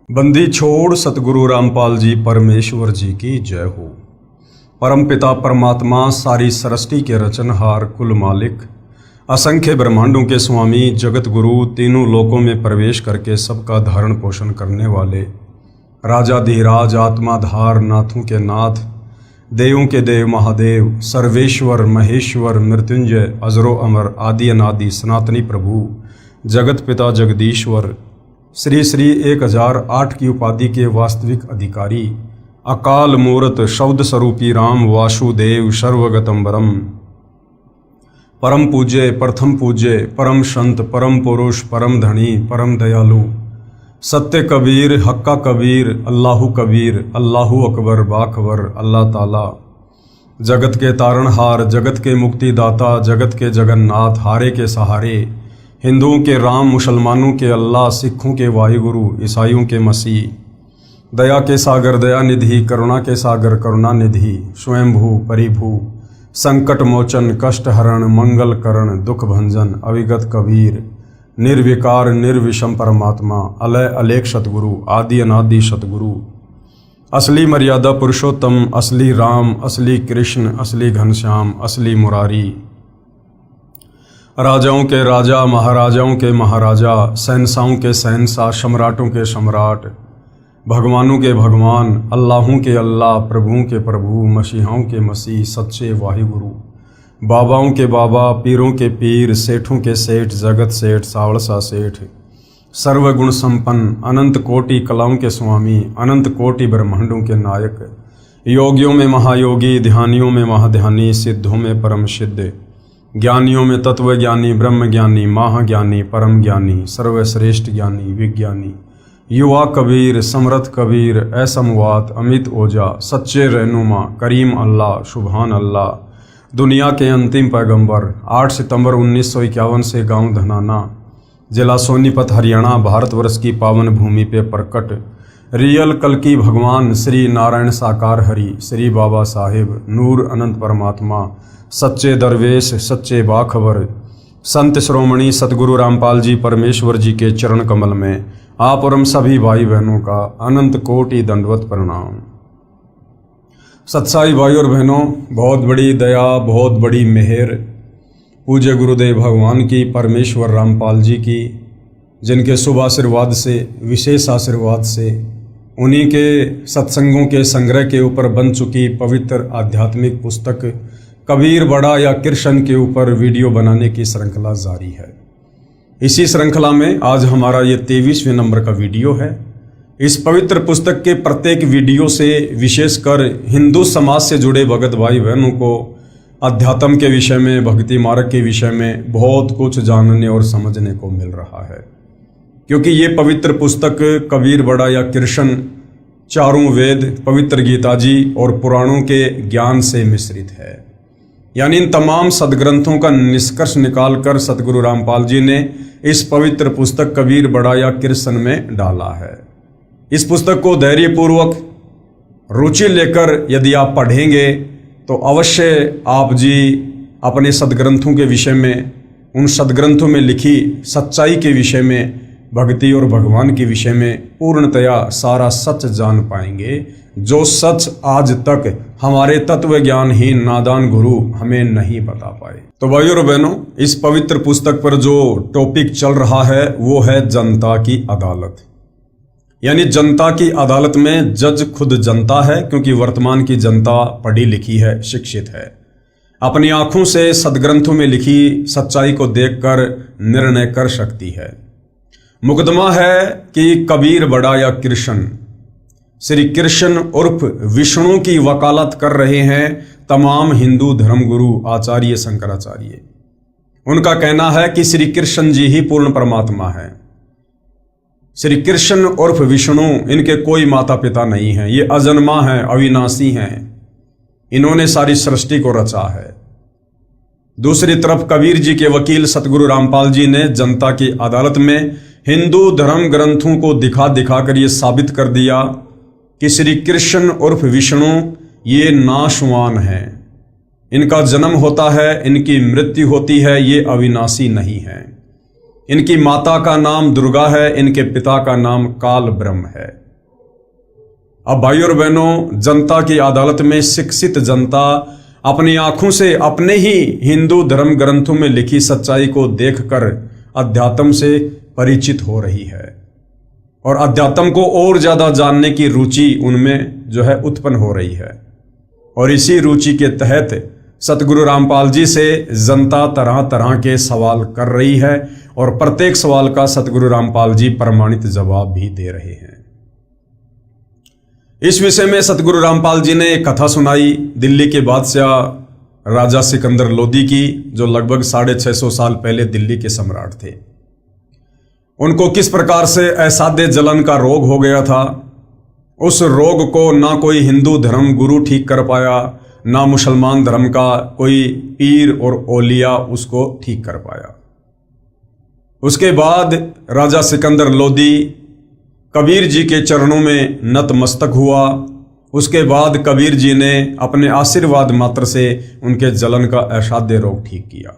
बंदी छोड़ सतगुरु रामपाल जी परमेश्वर जी की जय हो। परम पिता परमात्मा सारी सृष्टि के रचनहार कुल मालिक असंख्य ब्रह्मांडों के स्वामी जगत गुरु तीनों लोकों में प्रवेश करके सबका धारण पोषण करने वाले राजाधिराज आत्माधार नाथों के नाथ देवों के देव महादेव सर्वेश्वर महेश्वर मृत्युंजय अजरो अमर आदि अनादि सनातनी प्रभु जगत पिता जगदीश्वर श्री श्री 1008 की उपाधि के वास्तविक अधिकारी अकाल मूर्त शब्द स्वरूपी राम वासुदेव सर्वगतम्बरम परम पूज्य प्रथम पूज्य परम संत परम पुरुष परम धनी परम दयालु सत्य कबीर हक्का कबीर अल्लाहु कबीर अल्लाहु अकबर बाखबर अल्लाह ताला जगत के तारणहार जगत के मुक्तिदाता जगत के जगन्नाथ हारे के सहारे हिंदुओं के राम मुसलमानों के अल्लाह सिखों के वाहिगुरु ईसाइयों के मसीह दया के सागर दया निधि करुणा के सागर करुणा निधि स्वयंभू परिभू संकट मोचन कष्ट हरण मंगल करण दुख भंजन अविगत कबीर निर्विकार निर्विषम परमात्मा अलय अलेख सतगुरु आदि अनादि सतगुरु असली मर्यादा पुरुषोत्तम असली राम असली कृष्ण असली घनश्याम असली मुरारी राजाओं के राजा महाराजाओं के महाराजा शहंशाहों के शहंशाह सम्राटों के सम्राट भगवानों के भगवान अल्लाहों के अल्लाह प्रभुओं के प्रभु मसीहाओं के मसीह सच्चे वाहिगुरु बाबाओं के बाबा पीरों के पीर सेठों के सेठ जगत सेठ सावड़सा सेठ सर्वगुण संपन्न अनंत कोटि कलाओं के स्वामी अनंत कोटि ब्रह्मांडों के नायक योगियों में महायोगी ध्यानियों में महाध्यानी सिद्धों में परम सिद्ध ज्ञानियों में तत्व ज्ञानी ब्रह्म ज्ञानी महाज्ञानी परम ज्ञानी सर्वश्रेष्ठ ज्ञानी विज्ञानी युवा कबीर समर्थ कबीर ऐसमवात अमित ओजा सच्चे रहनुमा करीम अल्लाह सुभान अल्लाह दुनिया के अंतिम पैगंबर 8 सितंबर 1951 से गांव धनाना जिला सोनीपत हरियाणा भारतवर्ष की पावन भूमि पे प्रकट रियल कल्कि भगवान श्री नारायण साकार हरि श्री बाबा साहेब नूर अनंत परमात्मा सच्चे दरवेश सच्चे बाखबर संत श्रोमणी सतगुरु रामपाल जी परमेश्वर जी के चरण कमल में आप और हम सभी भाई बहनों का अनंत कोटि दंडवत प्रणाम। सत्साई भाई और बहनों, बहुत बड़ी दया बहुत बड़ी मेहर पूज्य गुरुदेव भगवान की परमेश्वर रामपाल जी की, जिनके शुभ आशीर्वाद से विशेष आशीर्वाद से उन्हीं के सत्संगों के संग्रह के ऊपर बन चुकी पवित्र आध्यात्मिक पुस्तक कबीर बड़ा या कृष्ण के ऊपर वीडियो बनाने की श्रृंखला जारी है। इसी श्रृंखला में आज हमारा ये 23वें नंबर का वीडियो है। इस पवित्र पुस्तक के प्रत्येक वीडियो से विशेषकर हिंदू समाज से जुड़े भगत भाई बहनों को अध्यात्म के विषय में भक्ति मार्ग के विषय में बहुत कुछ जानने और समझने को मिल रहा है, क्योंकि ये पवित्र पुस्तक कबीर बड़ा या कृष्ण चारों वेद पवित्र गीता जी और पुराणों के ज्ञान से मिश्रित है। यानी इन तमाम सदग्रंथों का निष्कर्ष निकालकर सतगुरु रामपाल जी ने इस पवित्र पुस्तक कबीर बड़ा या कृष्ण में डाला है। इस पुस्तक को धैर्यपूर्वक रुचि लेकर यदि आप पढ़ेंगे तो अवश्य आप जी अपने सदग्रंथों के विषय में उन सदग्रंथों में लिखी सच्चाई के विषय में भक्ति और भगवान के विषय में पूर्णतया सारा सच जान पाएंगे, जो सच आज तक हमारे तत्व ज्ञानहीन नादान गुरु हमें नहीं बता पाए। तो भाइयों और बहनों, इस पवित्र पुस्तक पर जो टॉपिक चल रहा है वो है जनता की अदालत। यानी जनता की अदालत में जज खुद जनता है, क्योंकि वर्तमान की जनता पढ़ी लिखी है, शिक्षित है, अपनी आंखों से सदग्रंथों में लिखी सच्चाई को देखकर निर्णय कर सकती है। मुकदमा है कि कबीर बड़ा या कृष्ण श्री कृष्ण उर्फ विष्णु की वकालत कर रहे हैं तमाम हिंदू धर्मगुरु आचार्य शंकराचार्य। उनका कहना है कि श्री कृष्ण जी ही पूर्ण परमात्मा है। श्री कृष्ण उर्फ विष्णु, इनके कोई माता पिता नहीं है, ये अजन्मा है, अविनाशी हैं, इन्होंने सारी सृष्टि को रचा है। दूसरी तरफ कबीर जी के वकील सतगुरु रामपाल जी ने जनता की अदालत में हिंदू धर्म ग्रंथों को दिखा दिखाकर ये साबित कर दिया कि श्री कृष्ण उर्फ विष्णु ये नाशवान है, इनका जन्म होता है, इनकी मृत्यु होती है, ये अविनाशी नहीं है। इनकी माता का नाम दुर्गा है, इनके पिता का नाम काल ब्रह्म है। अब भाइयों और बहनों, जनता की अदालत में शिक्षित जनता अपनी आंखों से अपने ही हिंदू धर्म ग्रंथों में लिखी सच्चाई को देखकर अध्यात्म से परिचित हो रही है और अध्यात्म को और ज्यादा जानने की रुचि उनमें जो है उत्पन्न हो रही है। और इसी रुचि के तहत सतगुरु रामपाल जी से जनता तरह तरह के सवाल कर रही है और प्रत्येक सवाल का सतगुरु रामपाल जी प्रमाणित जवाब भी दे रहे हैं। इस विषय में सतगुरु रामपाल जी ने एक कथा सुनाई दिल्ली के बादशाह राजा सिकंदर लोदी की, जो लगभग 650 साल पहले दिल्ली के सम्राट थे। उनको किस प्रकार से असाध्य जलन का रोग हो गया था। उस रोग को ना कोई हिंदू धर्म गुरु ठीक कर पाया, ना मुसलमान धर्म का कोई पीर और औलिया उसको ठीक कर पाया। उसके बाद राजा सिकंदर लोदी कबीर जी के चरणों में नतमस्तक हुआ। उसके बाद कबीर जी ने अपने आशीर्वाद मात्र से उनके जलन का असाध्य रोग ठीक किया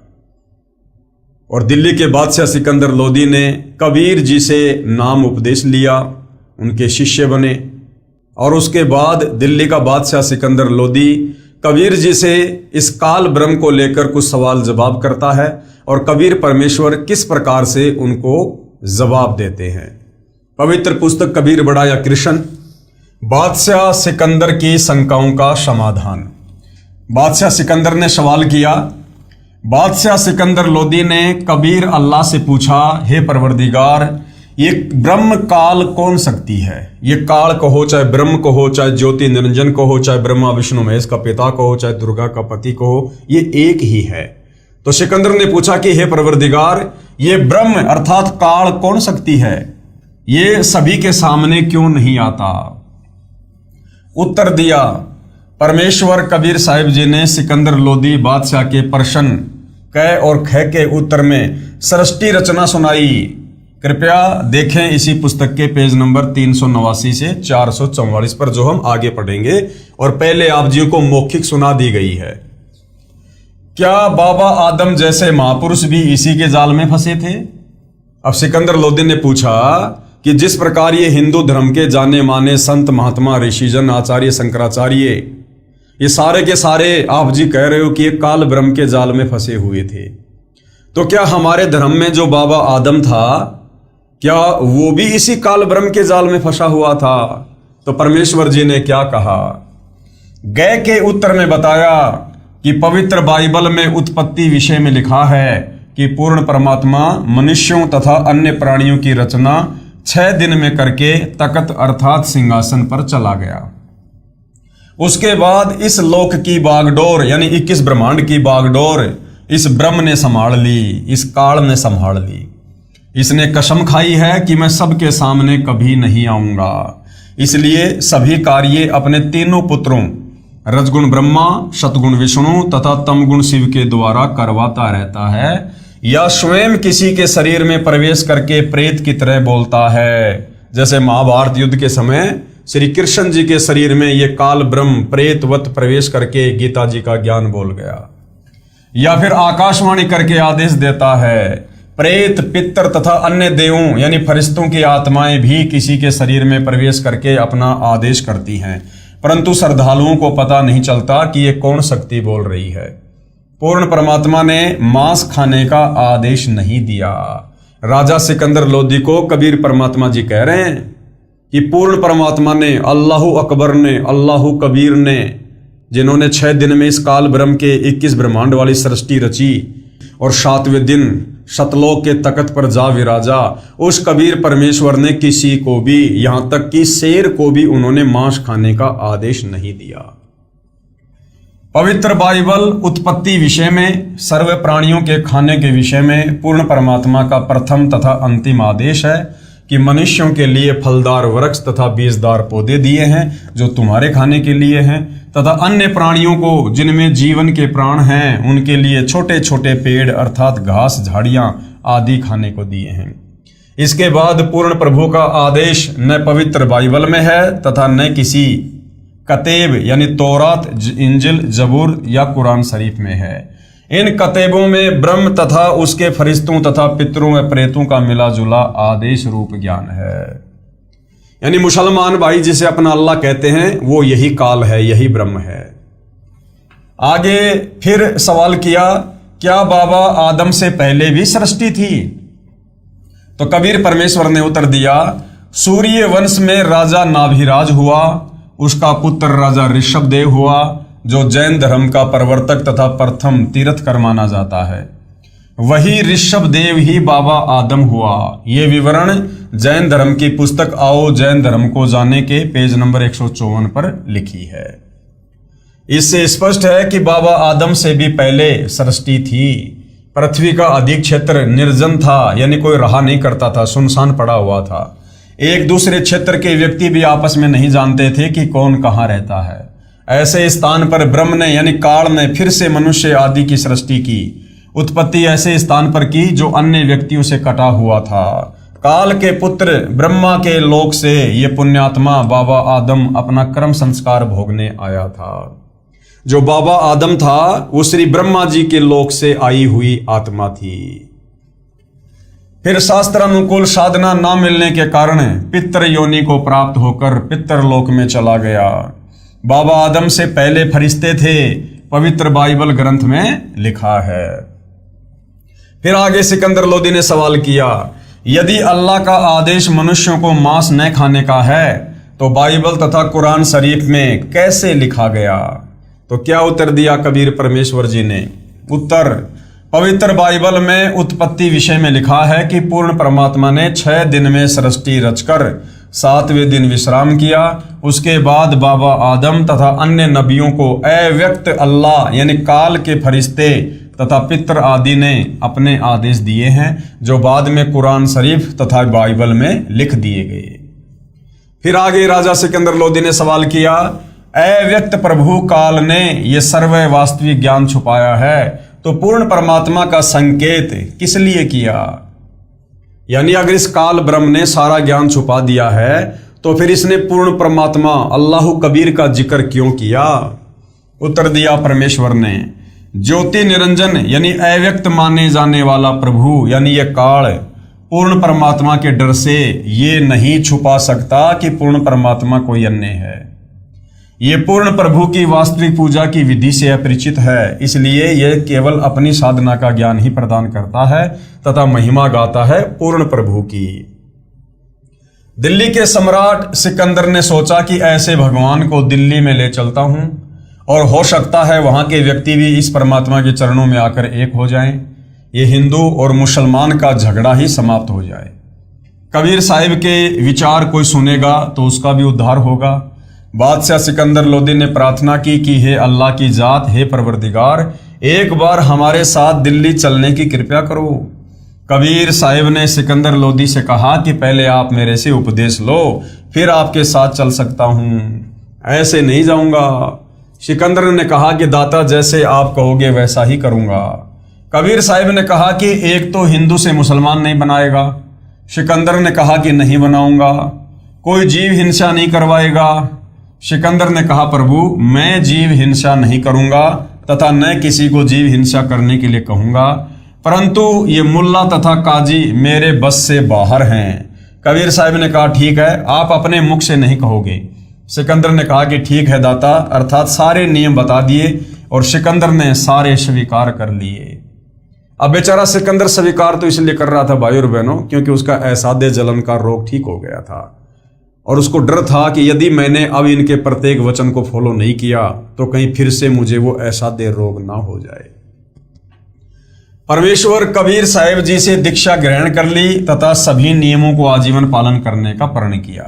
और दिल्ली के बादशाह सिकंदर लोदी ने कबीर जी से नाम उपदेश लिया, उनके शिष्य बने। और उसके बाद दिल्ली का बादशाह सिकंदर लोदी कबीर जी से इस काल ब्रह्म को लेकर कुछ सवाल जवाब करता है और कबीर परमेश्वर किस प्रकार से उनको जवाब देते हैं। पवित्र पुस्तक कबीर बड़ा या कृष्ण, बादशाह सिकंदर की शंकाओं का समाधान। बादशाह सिकंदर ने सवाल किया। बादशाह सिकंदर लोदी ने कबीर अल्लाह से पूछा, हे परवरदिगार, ये ब्रह्म काल कौन शक्ति है? ये काल कहो, चाहे ब्रह्म कहो, चाहे ज्योति निरंजन कहो, चाहे ब्रह्मा विष्णु महेश का पिता कहो, चाहे दुर्गा का पति कहो, ये एक ही है। तो सिकंदर ने पूछा कि हे परवरदिगार, ये ब्रह्म अर्थात काल कौन शक्ति है? ये सभी के सामने क्यों नहीं आता? उत्तर दिया परमेश्वर कबीर साहिब जी ने सिकंदर लोदी बादशाह के प्रश्न क और ख के उत्तर में सृष्टि रचना सुनाई। कृपया देखें इसी पुस्तक के पेज नंबर 389 से 444 पर, जो हम आगे पढ़ेंगे। और पहले आप जी को मौखिक सुना दी गई है। क्या बाबा आदम जैसे महापुरुष भी इसी के जाल में फंसे थे? अब सिकंदर लोदी ने पूछा कि जिस प्रकार ये हिंदू धर्म के जाने माने संत महात्मा ऋषिजन आचार्य शंकराचार्य ये सारे के सारे आप जी कह रहे हो कि ये काल ब्रह्म के जाल में फंसे हुए थे, तो क्या हमारे धर्म में जो बाबा आदम था, क्या वो भी इसी काल ब्रह्म के जाल में फंसा हुआ था? तो परमेश्वर जी ने क्या कहा? गए के उत्तर में बताया कि पवित्र बाइबल में उत्पत्ति विषय में लिखा है कि पूर्ण परमात्मा मनुष्यों तथा अन्य प्राणियों की रचना 6 दिन में करके तकत अर्थात सिंहासन पर चला गया। उसके बाद इस लोक की बागडोर यानी 21 ब्रह्मांड की बागडोर इस ब्रह्म ने संभाल ली, इस काल ने संभाल ली। इसने कसम खाई है कि मैं सबके सामने कभी नहीं आऊंगा, इसलिए सभी कार्य अपने तीनों पुत्रों रजगुण ब्रह्मा, सतगुण विष्णु तथा तमगुण शिव के द्वारा करवाता रहता है, या स्वयं किसी के शरीर में प्रवेश करके प्रेत की तरह बोलता है। जैसे महाभारत युद्ध के समय श्री कृष्ण जी के शरीर में ये काल ब्रह्म प्रेतवत प्रवेश करके गीता जी का ज्ञान बोल गया। या फिर आकाशवाणी करके आदेश देता है। प्रेत, पितर तथा अन्य देवों यानी फरिश्तों की आत्माएं भी किसी के शरीर में प्रवेश करके अपना आदेश करती हैं, परंतु श्रद्धालुओं को पता नहीं चलता कि ये कौन शक्ति बोल रही है। पूर्ण परमात्मा ने मांस खाने का आदेश नहीं दिया। राजा सिकंदर लोदी को कबीर परमात्मा जी कह रहे हैं कि पूर्ण परमात्मा ने, अल्लाहु अकबर ने, अल्लाहु कबीर ने, जिन्होंने 6 दिन में इस काल ब्रह्म के 21 ब्रह्मांड वाली सृष्टि रची और 7वें दिन सतलोक के तख्त पर जा विराजा, उस कबीर परमेश्वर ने किसी को भी, यहां तक कि शेर को भी उन्होंने मांस खाने का आदेश नहीं दिया। पवित्र बाइबल उत्पत्ति विषय में, सर्व प्राणियों के खाने के विषय में पूर्ण परमात्मा का प्रथम तथा अंतिम आदेश है कि मनुष्यों के लिए फलदार वृक्ष तथा बीजदार पौधे दिए हैं जो तुम्हारे खाने के लिए हैं, तथा अन्य प्राणियों को जिनमें जीवन के प्राण हैं उनके लिए छोटे छोटे पेड़ अर्थात घास झाड़ियां आदि खाने को दिए हैं। इसके बाद पूर्ण प्रभु का आदेश न पवित्र बाइबल में है तथा न किसी कतेब यानी तौरात, इंजिल, जबूर या कुरान शरीफ में है। इन कतेबों में ब्रह्म तथा उसके फरिश्तों तथा पितरों व प्रेतों का मिला जुला आदेश रूप ज्ञान है। यानी मुसलमान भाई जिसे अपना अल्लाह कहते हैं वो यही काल है, यही ब्रह्म है। आगे फिर सवाल किया, क्या बाबा आदम से पहले भी सृष्टि थी? तो कबीर परमेश्वर ने उत्तर दिया, सूर्य वंश में राजा नाभिराज हुआ, उसका पुत्र राजा ऋषभदेव हुआ, जो जैन धर्म का प्रवर्तक तथा प्रथम तीर्थकर माना जाता है। वही ऋषभदेव ही बाबा आदम हुआ। ये विवरण जैन धर्म की पुस्तक आओ जैन धर्म को जाने के पेज नंबर 154 पर लिखी है। इससे स्पष्ट है कि बाबा आदम से भी पहले सृष्टि थी। पृथ्वी का अधिक क्षेत्र निर्जन था, यानी कोई रहा नहीं करता था, सुनसान पड़ा हुआ था। एक दूसरे क्षेत्र के व्यक्ति भी आपस में नहीं जानते थे कि कौन कहाँ रहता है। ऐसे स्थान पर ब्रह्म ने यानी काल ने फिर से मनुष्य आदि की सृष्टि की। उत्पत्ति ऐसे स्थान पर की जो अन्य व्यक्तियों से कटा हुआ था। काल के पुत्र ब्रह्मा के लोक से ये पुण्यात्मा बाबा आदम अपना कर्म संस्कार भोगने आया था। जो बाबा आदम था वो श्री ब्रह्मा जी के लोक से आई हुई आत्मा थी। फिर शास्त्रानुकूल साधना न मिलने के कारण पितर योनि को प्राप्त होकर पितरलोक में चला गया। बाबा आदम से पहले फरिश्ते थे, पवित्र बाइबल ग्रंथ में लिखा है। फिर आगे सिकंदर लोदी ने सवाल किया, यदि अल्लाह का आदेश मनुष्यों को मांस न खाने का है तो बाइबल तथा कुरान शरीफ में कैसे लिखा गया? तो क्या उत्तर दिया कबीर परमेश्वर जी ने? उत्तर, पवित्र बाइबल में उत्पत्ति विषय में लिखा है कि पूर्ण परमात्मा ने 6 दिन में सृष्टि रचकर 7वें दिन विश्राम किया। उसके बाद बाबा आदम तथा अन्य नबियों को अव्यक्त अल्लाह यानी काल के फरिश्ते तथा पितर आदि ने अपने आदेश दिए हैं, जो बाद में कुरान शरीफ तथा बाइबल में लिख दिए गए। फिर आगे राजा सिकंदर लोदी ने सवाल किया, अव्यक्त प्रभु काल ने यह सर्व वास्तविक ज्ञान छुपाया है, तो पूर्ण परमात्मा का संकेत किस लिए किया? यानी अगर इस काल ब्रह्म ने सारा ज्ञान छुपा दिया है तो फिर इसने पूर्ण परमात्मा अल्लाह कबीर का जिक्र क्यों किया? उत्तर दिया परमेश्वर ने, ज्योति निरंजन यानी अव्यक्त माने जाने वाला प्रभु यानी यह काल पूर्ण परमात्मा के डर से ये नहीं छुपा सकता कि पूर्ण परमात्मा कोई अन्य है। ये पूर्ण प्रभु की वास्तविक पूजा की विधि से अपरिचित है, इसलिए यह केवल अपनी साधना का ज्ञान ही प्रदान करता है तथा महिमा गाता है पूर्ण प्रभु की। दिल्ली के सम्राट सिकंदर ने सोचा कि ऐसे भगवान को दिल्ली में ले चलता हूं और हो सकता है वहां के व्यक्ति भी इस परमात्मा के चरणों में आकर एक हो जाएं। ये हिंदू और मुसलमान का झगड़ा ही समाप्त हो जाए। कबीर साहिब के विचार कोई सुनेगा तो उसका भी उद्धार होगा। बादशाह सिकंदर लोदी ने प्रार्थना की कि हे अल्लाह की जात, हे परवरदिगार, एक बार हमारे साथ दिल्ली चलने की कृपा करो। कबीर साहिब ने सिकंदर लोदी से कहा कि पहले आप मेरे से उपदेश लो, फिर आपके साथ चल सकता हूं, ऐसे नहीं जाऊंगा। सिकंदर ने कहा कि दाता जैसे आप कहोगे वैसा ही करूंगा। कबीर साहिब ने कहा कि एक तो हिंदू से मुसलमान नहीं बनाएगा। सिकंदर ने कहा कि नहीं बनाऊंगा। कोई जीव हिंसा नहीं करवाएगा। सिकंदर ने कहा प्रभु मैं जीव हिंसा नहीं करूंगा तथा न किसी को जीव हिंसा करने के लिए कहूंगा, परंतु ये मुल्ला तथा काजी मेरे बस से बाहर हैं। कबीर साहिब ने कहा ठीक है, आप अपने मुख से नहीं कहोगे। सिकंदर ने कहा कि ठीक है दाता, अर्थात सारे नियम बता दिए और सिकंदर ने सारे स्वीकार कर लिए। अब बेचारा सिकंदर स्वीकार तो इसलिए कर रहा था भाई और बहनों, क्योंकि उसका असाध्य जलन का रोग ठीक हो गया था और उसको डर था कि यदि मैंने अब इनके प्रत्येक वचन को फॉलो नहीं किया तो कहीं फिर से मुझे वो असाध्य रोग ना हो जाए। परमेश्वर कबीर साहिब जी से दीक्षा ग्रहण कर ली तथा सभी नियमों को आजीवन पालन करने का प्रण किया।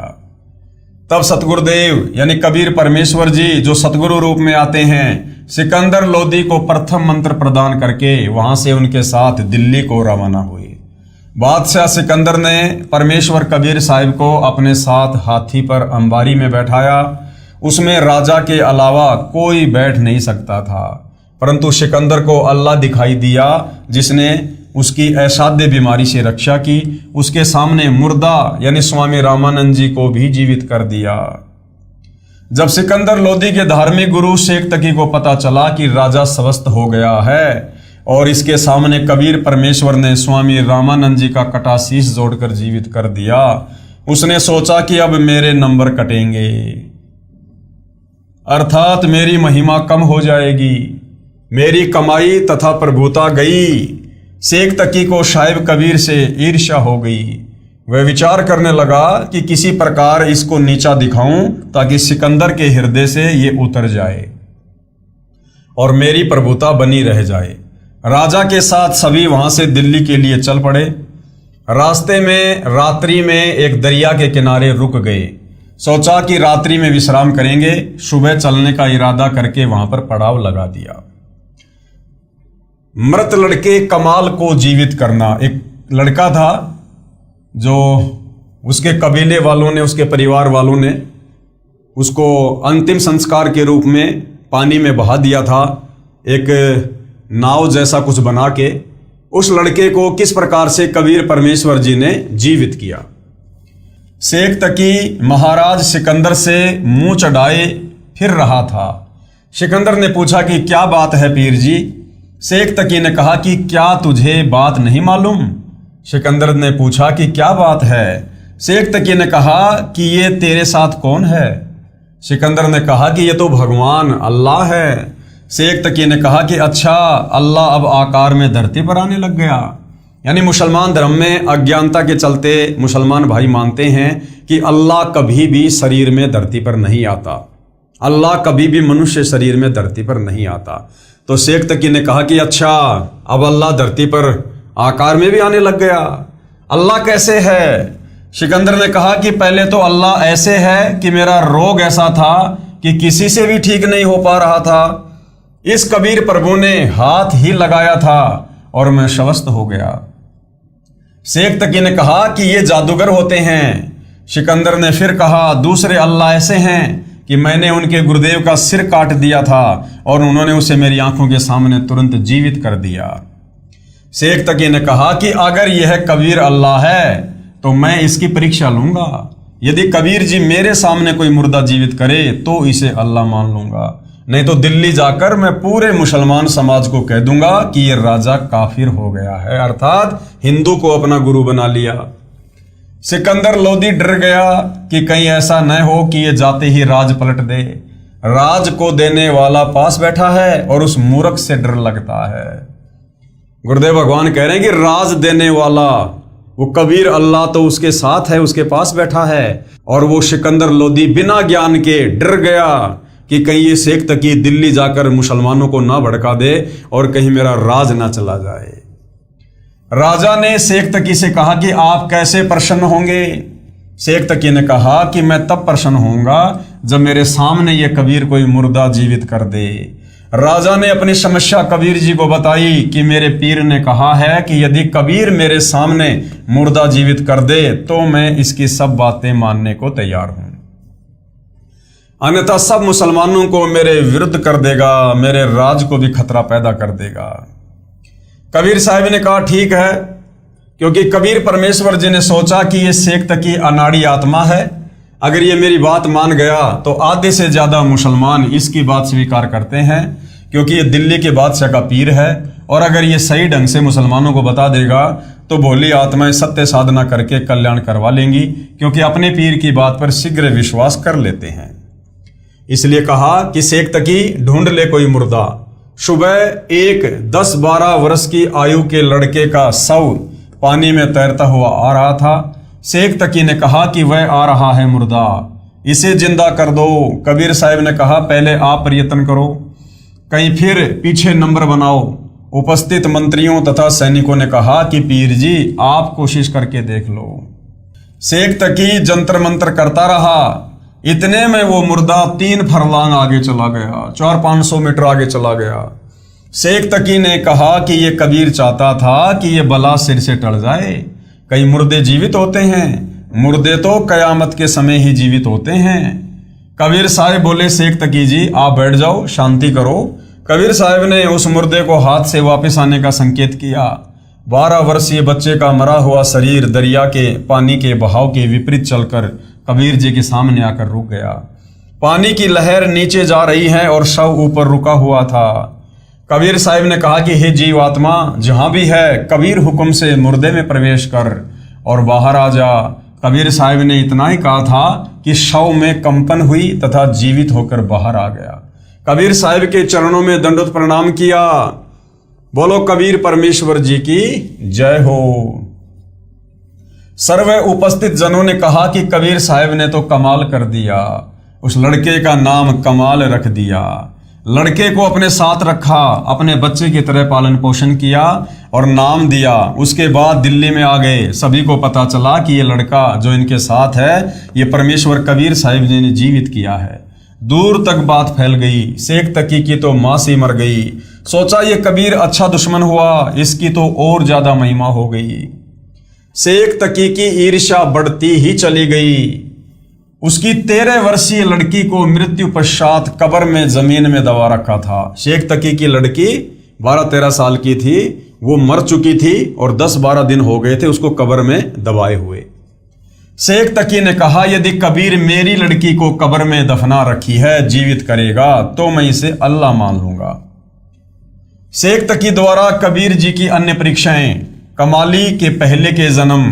तब सतगुरुदेव यानी कबीर परमेश्वर जी जो सतगुरु रूप में आते हैं, सिकंदर लोदी को प्रथम मंत्र प्रदान करके वहां से उनके साथ दिल्ली को रवाना हुए। बादशाह सिकंदर ने परमेश्वर कबीर साहिब को अपने साथ हाथी पर अंबारी में बैठाया। उसमें राजा के अलावा कोई बैठ नहीं सकता था, परंतु सिकंदर को अल्लाह दिखाई दिया जिसने उसकी असाध्य बीमारी से रक्षा की। उसके सामने मुर्दा यानी स्वामी रामानंद जी को भी जीवित कर दिया। जब सिकंदर लोदी के धार्मिक गुरु शेख तकी को पता चला कि राजा स्वस्थ हो गया है, और इसके सामने कबीर परमेश्वर ने स्वामी रामानंद जी का कटा शीश जोड़कर जीवित कर दिया। उसने सोचा कि अब मेरे नंबर कटेंगे, अर्थात मेरी महिमा कम हो जाएगी, मेरी कमाई तथा प्रभुता गई। शेख तकी को शायब कबीर से ईर्ष्या हो गई। वह विचार करने लगा कि किसी प्रकार इसको नीचा दिखाऊं ताकि सिकंदर के हृदय से ये उतर जाए और मेरी प्रभुता बनी रह जाए। राजा के साथ सभी वहां से दिल्ली के लिए चल पड़े। रास्ते में रात्रि में एक दरिया के किनारे रुक गए। सोचा कि रात्रि में विश्राम करेंगे, सुबह चलने का इरादा करके वहां पर पड़ाव लगा दिया। मृत लड़के कमाल को जीवित करना। एक लड़का था जो उसके कबीले वालों ने, उसके परिवार वालों ने उसको अंतिम संस्कार के रूप में पानी में बहा दिया था, एक नाव जैसा कुछ बना के। उस लड़के को किस प्रकार से कबीर परमेश्वर जी ने जीवित किया। शेख तकी महाराज सिकंदर से मुंह चढ़ाए फिर रहा था। सिकंदर ने पूछा कि क्या बात है पीर जी। शेख तकी ने कहा कि क्या तुझे बात नहीं मालूम। सिकंदर ने पूछा कि क्या बात है। शेख तकी ने कहा कि ये तेरे साथ कौन है। सिकंदर ने कहा कि ये तो भगवान अल्लाह है। शेख तकी ने कहा कि अच्छा, अल्लाह अब आकार में धरती पर आने लग गया। यानी मुसलमान धर्म में अज्ञानता के चलते मुसलमान भाई मानते हैं कि अल्लाह कभी भी शरीर में धरती पर नहीं आता, अल्लाह कभी भी मनुष्य शरीर में धरती पर नहीं आता। तो शेख तकी ने कहा कि अच्छा, अब अल्लाह धरती पर आकार में भी आने लग गया। अल्लाह कैसे है? सिकंदर ने कहा कि पहले तो अल्लाह ऐसे है कि मेरा रोग ऐसा था कि किसी से भी ठीक नहीं हो पा रहा था। इस कबीर प्रभु ने हाथ ही लगाया था और मैं स्वस्थ हो गया। शेख तकी ने कहा कि ये जादूगर होते हैं। सिकंदर ने फिर कहा दूसरे अल्लाह ऐसे हैं कि मैंने उनके गुरुदेव का सिर काट दिया था और उन्होंने उसे मेरी आंखों के सामने तुरंत जीवित कर दिया। शेख तकी ने कहा कि अगर यह कबीर अल्लाह है तो मैं इसकी परीक्षा लूंगा। यदि कबीर जी मेरे सामने कोई मुर्दा जीवित करे तो इसे अल्लाह मान लूंगा, नहीं तो दिल्ली जाकर मैं पूरे मुसलमान समाज को कह दूंगा कि ये राजा काफिर हो गया है, अर्थात हिंदू को अपना गुरु बना लिया। सिकंदर लोदी डर गया कि कहीं ऐसा न हो कि ये जाते ही राज पलट दे। राज को देने वाला पास बैठा है और उस मूर्ख से डर लगता है। गुरुदेव भगवान कह रहे हैं कि राज देने वाला वो कबीर अल्लाह तो उसके साथ है, उसके पास बैठा है। और वो सिकंदर लोदी बिना ज्ञान के डर गया कि कहीं ये शेख तकी दिल्ली जाकर मुसलमानों को ना भड़का दे और कहीं मेरा राज ना चला जाए। राजा ने शेख तकी से कहा कि आप कैसे प्रसन्न होंगे। शेख तकी ने कहा कि मैं तब प्रसन्न होऊंगा जब मेरे सामने ये कबीर कोई मुर्दा जीवित कर दे। राजा ने अपनी समस्या कबीर जी को बताई कि मेरे पीर ने कहा है कि यदि कबीर मेरे सामने मुर्दा जीवित कर दे तो मैं इसकी सब बातें मानने को तैयार हूं, अन्यथा सब मुसलमानों को मेरे विरुद्ध कर देगा, मेरे राज को भी खतरा पैदा कर देगा। कबीर साहब ने कहा ठीक है, क्योंकि कबीर परमेश्वर जी ने सोचा कि ये शेख तकी अनाड़ी आत्मा है, अगर ये मेरी बात मान गया तो आधे से ज्यादा मुसलमान इसकी बात स्वीकार करते हैं, क्योंकि ये दिल्ली के बादशाह का पीर है। और अगर ये सही ढंग से मुसलमानों को बता देगा तो भोली आत्माएं सत्य साधना करके कल्याण करवा लेंगी, क्योंकि अपने पीर की बात पर शीघ्र विश्वास कर लेते हैं। इसलिए कहा कि शेख तकी ढूंढ ले कोई मुर्दा। सुबह एक 10-12 वर्ष की आयु के लड़के का शव पानी में तैरता हुआ आ रहा था। शेख तकी ने कहा कि वह आ रहा है मुर्दा, इसे जिंदा कर दो। कबीर साहब ने कहा पहले आप प्रयत्न करो, कहीं फिर पीछे नंबर बनाओ। उपस्थित मंत्रियों तथा सैनिकों ने कहा कि पीर जी आप कोशिश करके देख लो। शेख तकी जंतर मंतर करता रहा। इतने में वो मुर्दा 3 फरलांग आगे चला गया, 400-500 मीटर आगे चला गया। शेख तकी ने कहा कि ये कबीर चाहता था कि ये बला सिर से टल जाए। कई मुर्दे जीवित होते हैं, मुर्दे तो कयामत के समय ही जीवित होते हैं। कबीर साहब बोले शेख तकी जी आप बैठ जाओ, शांति करो। कबीर साहब ने उस मुर्दे को हाथ से वापस आने का संकेत किया। 12 वर्षीय बच्चे का मरा हुआ शरीर दरिया के पानी के बहाव के विपरीत चलकर कबीर जी के सामने आकर रुक गया। पानी की लहर नीचे जा रही है और शव ऊपर रुका हुआ था। कबीर साहब ने कहा कि हे जीवात्मा, जहां भी है कबीर हुक्म से मुर्दे में प्रवेश कर और बाहर आ जा। कबीर साहब ने इतना ही कहा था कि शव में कंपन हुई तथा जीवित होकर बाहर आ गया। कबीर साहब के चरणों में दंडवत प्रणाम किया। बोलो कबीर परमेश्वर जी की जय हो। सर्व उपस्थित जनों ने कहा कि कबीर साहब ने तो कमाल कर दिया। उस लड़के का नाम कमाल रख दिया। लड़के को अपने साथ रखा, अपने बच्चे की तरह पालन पोषण किया और नाम दिया। उसके बाद दिल्ली में आ गए। सभी को पता चला कि ये लड़का जो इनके साथ है ये परमेश्वर कबीर साहिब जी ने जीवित किया है। दूर तक बात फैल गई। शेख तकी की तो मां सी मर गई। सोचा ये कबीर अच्छा दुश्मन हुआ, इसकी तो और ज्यादा महिमा हो गई। शेख तकी की ईर्ष्या बढ़ती ही चली गई। उसकी 13 वर्षीय लड़की को मृत्यु पश्चात कब्र में जमीन में दबा रखा था। शेख तकी की लड़की 12-13 साल की थी, वो मर चुकी थी और 10-12 दिन हो गए थे उसको कब्र में दबाए हुए। शेख तकी ने कहा, यदि कबीर मेरी लड़की को कब्र में दफना रखी है, जीवित करेगा तो मैं इसे अल्लाह मान लूंगा। शेख तकी द्वारा कबीर जी की अन्य परीक्षाएं, कमाली के पहले के जन्म,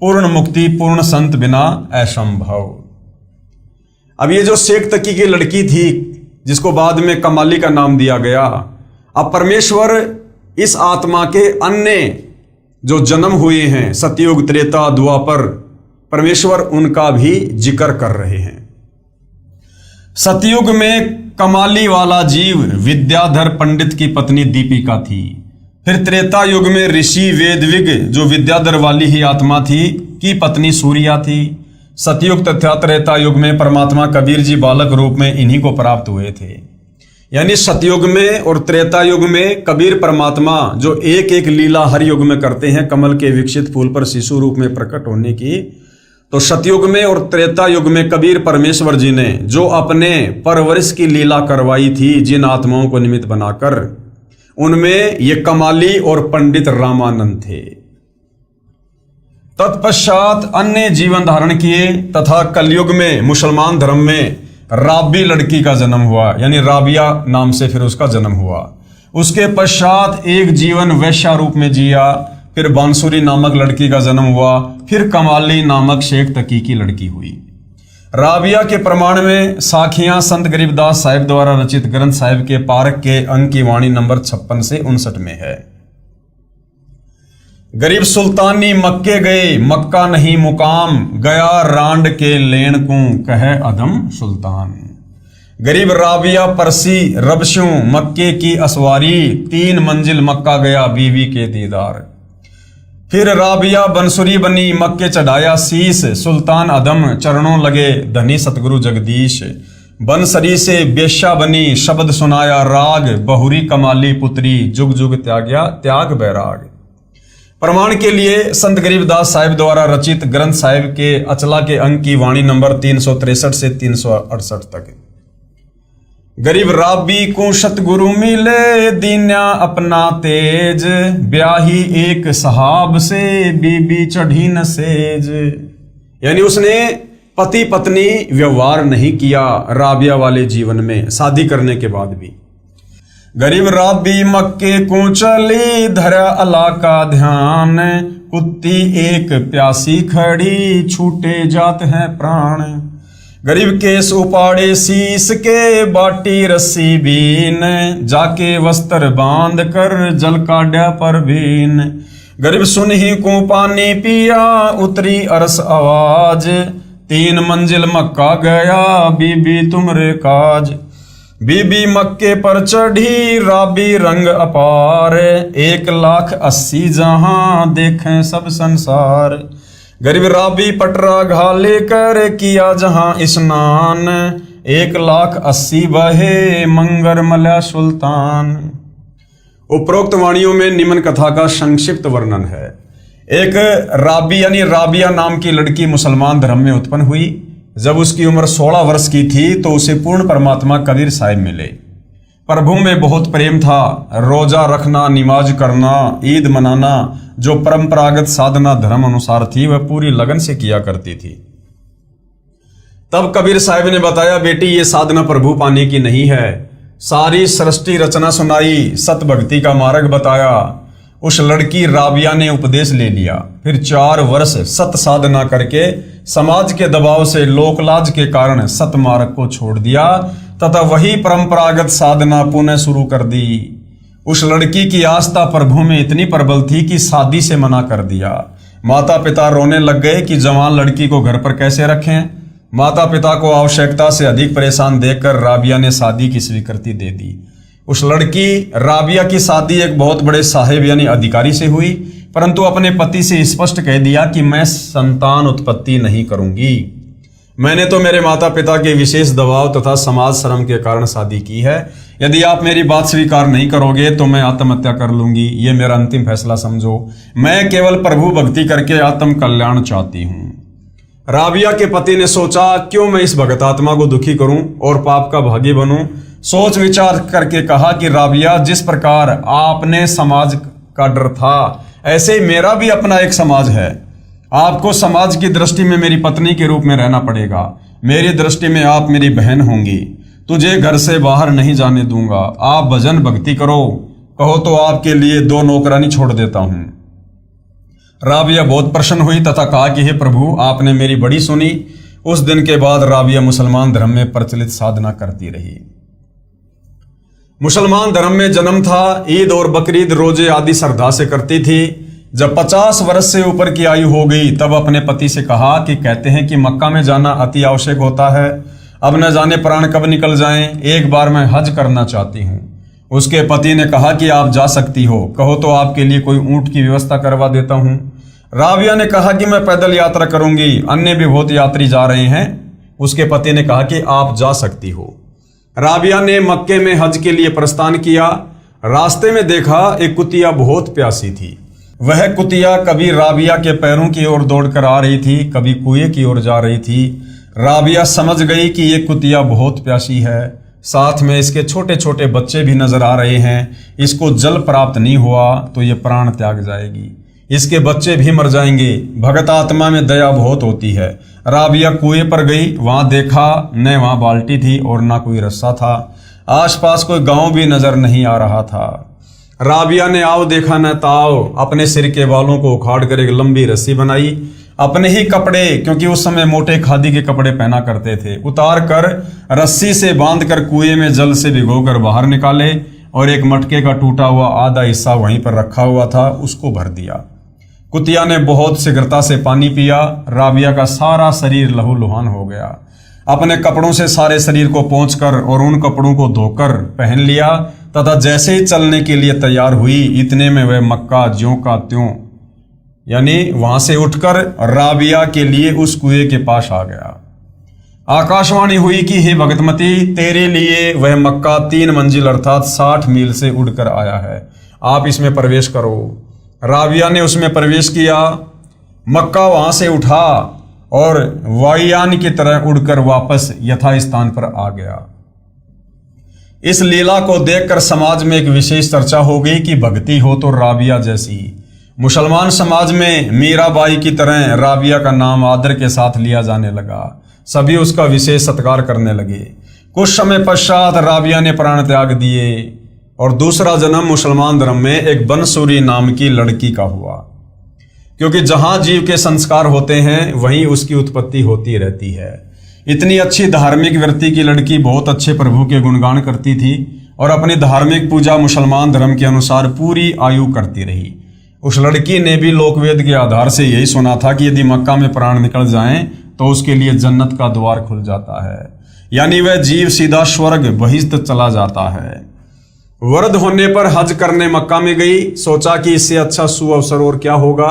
पूर्ण मुक्ति, पूर्ण संत बिना असंभव। अब ये जो शेख तकी की लड़की थी जिसको बाद में कमाली का नाम दिया गया, अब परमेश्वर इस आत्मा के अन्य जो जन्म हुए हैं सतयुग, त्रेता, द्वापर, परमेश्वर उनका भी जिक्र कर रहे हैं। सतयुग में कमाली वाला जीव विद्याधर पंडित की पत्नी दीपिका थी। फिर त्रेता युग में ऋषि वेदविग जो विद्याधर वाली ही आत्मा थी की पत्नी सूर्या थी। सतयुग तथा त्रेता युग में परमात्मा कबीर जी बालक रूप में इन्हीं को प्राप्त हुए थे। यानी सतयुग में और त्रेता युग में कबीर परमात्मा जो एक एक लीला हर युग में करते हैं, कमल के विकसित फूल पर शिशु रूप में प्रकट होने की, तो सतयुग में और त्रेता युग में कबीर परमेश्वर जी ने जो अपने परवरिश की लीला करवाई थी जिन आत्माओं को निमित्त बनाकर, उनमें ये कमाली और पंडित रामानंद थे। तत्पश्चात अन्य जीवन धारण किए तथा कलयुग में मुसलमान धर्म में राबी लड़की का जन्म हुआ, यानी राबिया नाम से फिर उसका जन्म हुआ। उसके पश्चात एक जीवन वैश्या रूप में जिया। फिर बांसुरी नामक लड़की का जन्म हुआ। फिर कमाली नामक शेख तकी की लड़की हुई। राबिया के प्रमाण में साखियां संत गरीबदास साहिब द्वारा रचित ग्रंथ साहिब के पारक के अंक की वाणी नंबर 56 से 59 में है। गरीब सुल्तानी मक्के गए, मक्का नहीं मुकाम, गया रांड के लेन को कहे अदम सुल्तान। गरीब राबिया परसी रबशू मक्के की असवारी, 3 मंजिल मक्का गया बीवी के दीदार। फिर राबिया बंसुरी बनी, मक्के चढ़ाया शीस, सुल्तान अदम चरणों लगे धनी सतगुरु जगदीश। बंसरी से बेश्या बनी, शब्द सुनाया राग, बहुरी कमाली पुत्री, जुग जुग त्याग्या त्याग बैराग। प्रमाण के लिए संत गरीबदास साहिब द्वारा रचित ग्रंथ साहिब के अचला के अंक की वाणी नंबर 363 से 368 तक। गरीब राबी को सतगुरु मिले, दीन्या अपना तेज, ब्याही एक सहाब से, बीबी चढ़ी न सेज। यानी उसने पति पत्नी व्यवहार नहीं किया राबिया वाले जीवन में, शादी करने के बाद भी। गरीब राबी मक्के को चली, धरा अला का ध्यान, कुत्ती एक प्यासी खड़ी, छूटे जात हैं प्राण। गरीब केस उपाड़े शीस के, बाटी रस्सी बीन, जाके वस्त्र बांध कर जल काढ़ा पर बीन। गरीब सुनही को पानी पिया, उतरी अरस आवाज, 3 मंजिल मक्का गया बीबी तुमरे काज। बीबी मक्के पर चढ़ी, राबी रंग अपार, 1,80,000 जहां देखें सब संसार। गरीब राबी पटरा घा लेकर किया जहां स्नान, 1,80,000 बहे मंगर मल्या सुल्तान। उपरोक्त वाणियों में निम्न कथा का संक्षिप्त वर्णन है। एक राबी यानी राबिया नाम की लड़की मुसलमान धर्म में उत्पन्न हुई। जब उसकी उम्र 16 वर्ष की थी तो उसे पूर्ण परमात्मा कबीर साहिब मिले। प्रभु में बहुत प्रेम था। रोजा रखना, नमाज करना, ईद मनाना जो परंपरागत साधना धर्म अनुसार थी वह पूरी लगन से किया करती थी। तब कबीर साहिब ने बताया, बेटी ये साधना प्रभु पाने की नहीं है, सारी सृष्टि रचना सुनाई, सत भक्ति का मार्ग बताया। उस लड़की राबिया ने उपदेश ले लिया। फिर 4 वर्ष सत साधना करके समाज के दबाव से, लोकलाज के कारण सत मार्ग को छोड़ दिया तथा वही परंपरागत साधना पुनः शुरू कर दी। उस लड़की की आस्था प्रभु में इतनी प्रबल थी कि शादी से मना कर दिया। माता पिता रोने लग गए कि जवान लड़की को घर पर कैसे रखें। माता पिता को आवश्यकता से अधिक परेशान देखकर राबिया ने शादी की स्वीकृति दे दी। उस लड़की राबिया की शादी एक बहुत बड़े साहेब यानी अधिकारी से हुई, परंतु अपने पति से स्पष्ट कह दिया कि मैं संतान उत्पत्ति नहीं करूंगी। मैंने तो मेरे माता पिता के विशेष दबाव तथा समाज शर्म के कारण शादी की है। यदि आप मेरी बात स्वीकार नहीं करोगे तो मैं आत्महत्या कर लूंगी। ये मेरा अंतिम फैसला समझो। मैं केवल प्रभु भक्ति करके आत्म कल्याण चाहती हूँ। राबिया के पति ने सोचा, क्यों मैं इस भगत आत्मा को दुखी करूं और पाप का भागी बनूं। सोच विचार करके कहा कि राबिया, जिस प्रकार आपने समाज का डर था, ऐसे ही मेरा भी अपना एक समाज है। आपको समाज की दृष्टि में मेरी पत्नी के रूप में रहना पड़ेगा। मेरी दृष्टि में आप मेरी बहन होंगी। तुझे घर से बाहर नहीं जाने दूंगा। आप भजन भक्ति करो, कहो तो आपके लिए 2 नौकरानी छोड़ देता हूं। राबिया बहुत प्रसन्न हुई तथा कहा कि हे प्रभु, आपने मेरी बड़ी सुनी। उस दिन के बाद राबिया मुसलमान धर्म में प्रचलित साधना करती रही। मुसलमान धर्म में जन्म था। ईद और बकरीद, रोजे आदि श्रद्धा से करती थी। जब 50 वर्ष से ऊपर की आयु हो गई तब अपने पति से कहा कि कहते हैं कि मक्का में जाना अति आवश्यक होता है। अब न जाने प्राण कब निकल जाएं। एक बार मैं हज करना चाहती हूँ। उसके पति ने कहा कि आप जा सकती हो, कहो तो आपके लिए कोई ऊंट की व्यवस्था करवा देता हूँ। राबिया ने कहा कि मैं पैदल यात्रा करूंगी, अन्य भी बहुत यात्री जा रहे हैं। उसके पति ने कहा कि आप जा सकती हो। राबिया ने मक्के में हज के लिए प्रस्थान किया। रास्ते में देखा एक कुतिया बहुत प्यासी थी। वह कुतिया कभी राबिया के पैरों की ओर दौड़कर आ रही थी, कभी कुएं की ओर जा रही थी। राबिया समझ गई कि ये कुतिया बहुत प्यासी है, साथ में इसके छोटे छोटे बच्चे भी नजर आ रहे हैं। इसको जल प्राप्त नहीं हुआ तो ये प्राण त्याग जाएगी, इसके बच्चे भी मर जाएंगे। भगत आत्मा में दया बहुत होती है। राबिया कुएं पर गई, वहां देखा न वहां बाल्टी थी और ना कोई रस्सा था। आसपास कोई गांव भी नजर नहीं आ रहा था। राबिया ने आओ देखा न ताओ, अपने सिर के बालों को उखाड़ कर एक लंबी रस्सी बनाई। अपने ही कपड़े, क्योंकि उस समय मोटे खादी के कपड़े पहना करते थे, उतार कर रस्सी से बांध कर कुएं में जल से भिगोकर बाहर निकाले और एक मटके का टूटा हुआ आधा हिस्सा वहीं पर रखा हुआ था, उसको भर दिया। कुतिया ने बहुत शीघ्रता से पानी पिया। राबिया का सारा शरीर लहूलुहान हो गया। अपने कपड़ों से सारे शरीर को पोंछकर और उन कपड़ों को धोकर पहन लिया तथा जैसे ही चलने के लिए तैयार हुई, इतने में वह मक्का ज्यों का त्यों यानी वहां से उठकर राबिया के लिए उस कुएं के पास आ गया। आकाशवाणी हुई कि हे भगतमती, तेरे लिए वह मक्का 3 मंजिल अर्थात 60 मील से उड़कर आया है। आप इसमें प्रवेश करो। राबिया ने उसमें प्रवेश किया। मक्का वहां से उठा और वायुयान की तरह उड़कर वापस यथास्थान पर आ गया। इस लीला को देखकर समाज में एक विशेष चर्चा हो गई कि भक्ति हो तो राबिया जैसी। मुसलमान समाज में मीराबाई की तरह राबिया का नाम आदर के साथ लिया जाने लगा। सभी उसका विशेष सत्कार करने लगे। कुछ समय पश्चात राबिया ने प्राण त्याग दिए और दूसरा जन्म मुसलमान धर्म में एक बनसूरी नाम की लड़की का हुआ, क्योंकि जहां जीव के संस्कार होते हैं वहीं उसकी उत्पत्ति होती रहती है। इतनी अच्छी धार्मिक वृत्ति की लड़की बहुत अच्छे प्रभु के गुणगान करती थी और अपनी धार्मिक पूजा मुसलमान धर्म के अनुसार पूरी आयु करती रही। उस लड़की ने भी लोकवेद के आधार से यही सुना था कि यदि मक्का में प्राण निकल जाएं तो उसके लिए जन्नत का द्वार खुल जाता है, यानी वह जीव सीधा स्वर्ग बहिश्त चला जाता है। वृद्ध होने पर हज करने मक्का में गई। सोचा कि इससे अच्छा सुअवसर और क्या होगा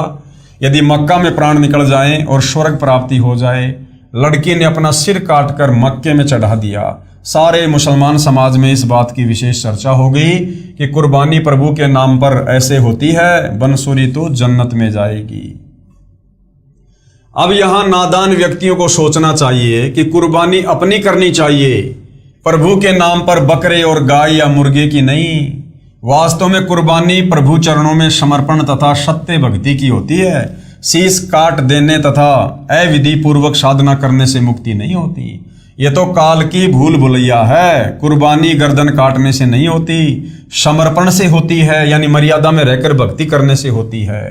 यदि मक्का में प्राण निकल जाएं और स्वर्ग प्राप्ति हो जाए। लड़की ने अपना सिर काटकर मक्के में चढ़ा दिया। सारे मुसलमान समाज में इस बात की विशेष चर्चा हो गई कि कुर्बानी प्रभु के नाम पर ऐसे होती है, बनसूरी तो जन्नत में जाएगी। अब यहां नादान व्यक्तियों को सोचना चाहिए कि कुर्बानी अपनी करनी चाहिए, प्रभु के नाम पर बकरे और गाय या मुर्गे की नहीं। वास्तव में कुर्बानी प्रभु चरणों में समर्पण तथा सत्य भक्ति की होती है। शीश काट देने तथा अविधि पूर्वक साधना करने से मुक्ति नहीं होती। ये तो काल की भूल भुलैया है। कुर्बानी गर्दन काटने से नहीं होती, समर्पण से होती है, यानी मर्यादा में रहकर भक्ति करने से होती है।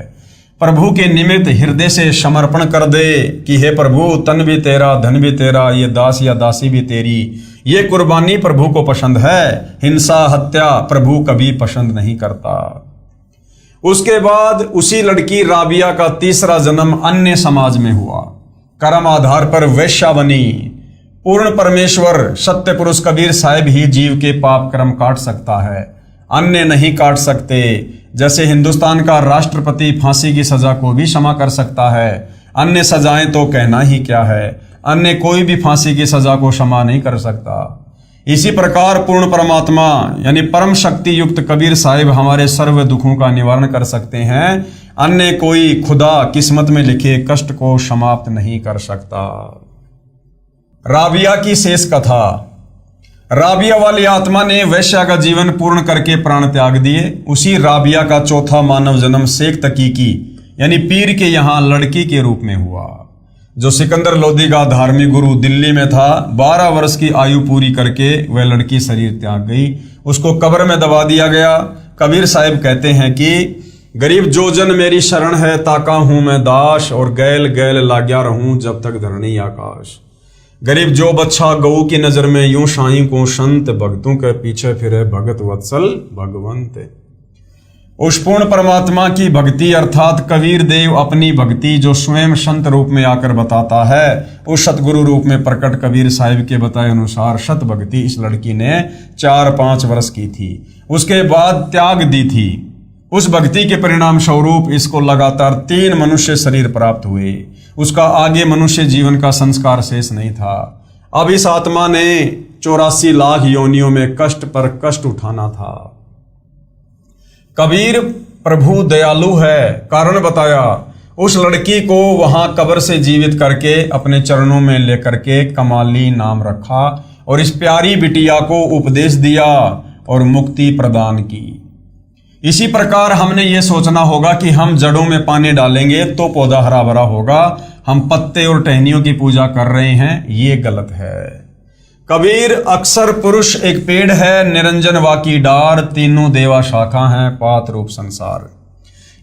प्रभु के निमित्त हृदय से समर्पण कर दे कि हे प्रभु, तन भी तेरा, धन भी तेरा, ये दास या दासी भी तेरी। ये कुर्बानी प्रभु को पसंद है। हिंसा हत्या प्रभु कभी पसंद नहीं करता। उसके बाद उसी लड़की राबिया का तीसरा जन्म अन्य समाज में हुआ। कर्म आधार पर वैश्या बनी। पूर्ण परमेश्वर सत्य पुरुष कबीर साहिब ही जीव के पाप कर्म काट सकता है, अन्य नहीं काट सकते। जैसे हिंदुस्तान का राष्ट्रपति फांसी की सजा को भी क्षमा कर सकता है, अन्य सजाएं तो कहना ही क्या है, अन्य कोई भी फांसी की सजा को क्षमा नहीं कर सकता। इसी प्रकार पूर्ण परमात्मा यानी परम शक्ति युक्त कबीर साहिब हमारे सर्व दुखों का निवारण कर सकते हैं, अन्य कोई खुदा किस्मत में लिखे कष्ट को समाप्त नहीं कर सकता। राबिया की शेष कथा। राबिया वाली आत्मा ने वैश्या का जीवन पूर्ण करके प्राण त्याग दिए। उसी राबिया का चौथा मानव जन्म शेख तकी की यानी पीर के यहाँ लड़की के रूप में हुआ। जो सिकंदर लोदी का धार्मिक गुरु दिल्ली में था, 12 वर्ष की आयु पूरी करके वह लड़की शरीर त्याग गई। उसको कब्र में दबा दिया गया। कबीर साहिब कहते हैं कि गरीब जो जन मेरी शरण है, ताका हूं मैं दास, और गैल गैल लाग्या रहूं जब तक धरणी आकाश। गरीब जो बच्चा गऊ की नजर में, यूं साईं को संत, भक्तों के पीछे फिरे भगत वत्सल भगवंत। उस पूर्ण परमात्मा की भक्ति अर्थात कबीर देव अपनी भक्ति जो स्वयं संत रूप में आकर बताता है, उस सतगुरु रूप में प्रकट कबीर साहिब के बताए अनुसार सत भक्ति इस लड़की ने 4-5 वर्ष की थी। उसके बाद त्याग दी थी। उस भक्ति के परिणाम स्वरूप इसको लगातार 3 मनुष्य शरीर प्राप्त हुए। उसका आगे मनुष्य जीवन का संस्कार शेष नहीं था। अब इस आत्मा ने 84 लाख योनियों में कष्ट पर कष्ट उठाना था। कबीर प्रभु दयालु है, कारण बताया। उस लड़की को वहां कब्र से जीवित करके अपने चरणों में लेकर के कमाली नाम रखा और इस प्यारी बिटिया को उपदेश दिया और मुक्ति प्रदान की। इसी प्रकार हमने ये सोचना होगा कि हम जड़ों में पानी डालेंगे तो पौधा हरा भरा होगा, हम पत्ते और टहनियों की पूजा कर रहे हैं, ये गलत है। कबीर अक्सर पुरुष एक पेड़ है, निरंजन वाकी डार, तीनों देवा शाखा हैं, पात रूप संसार।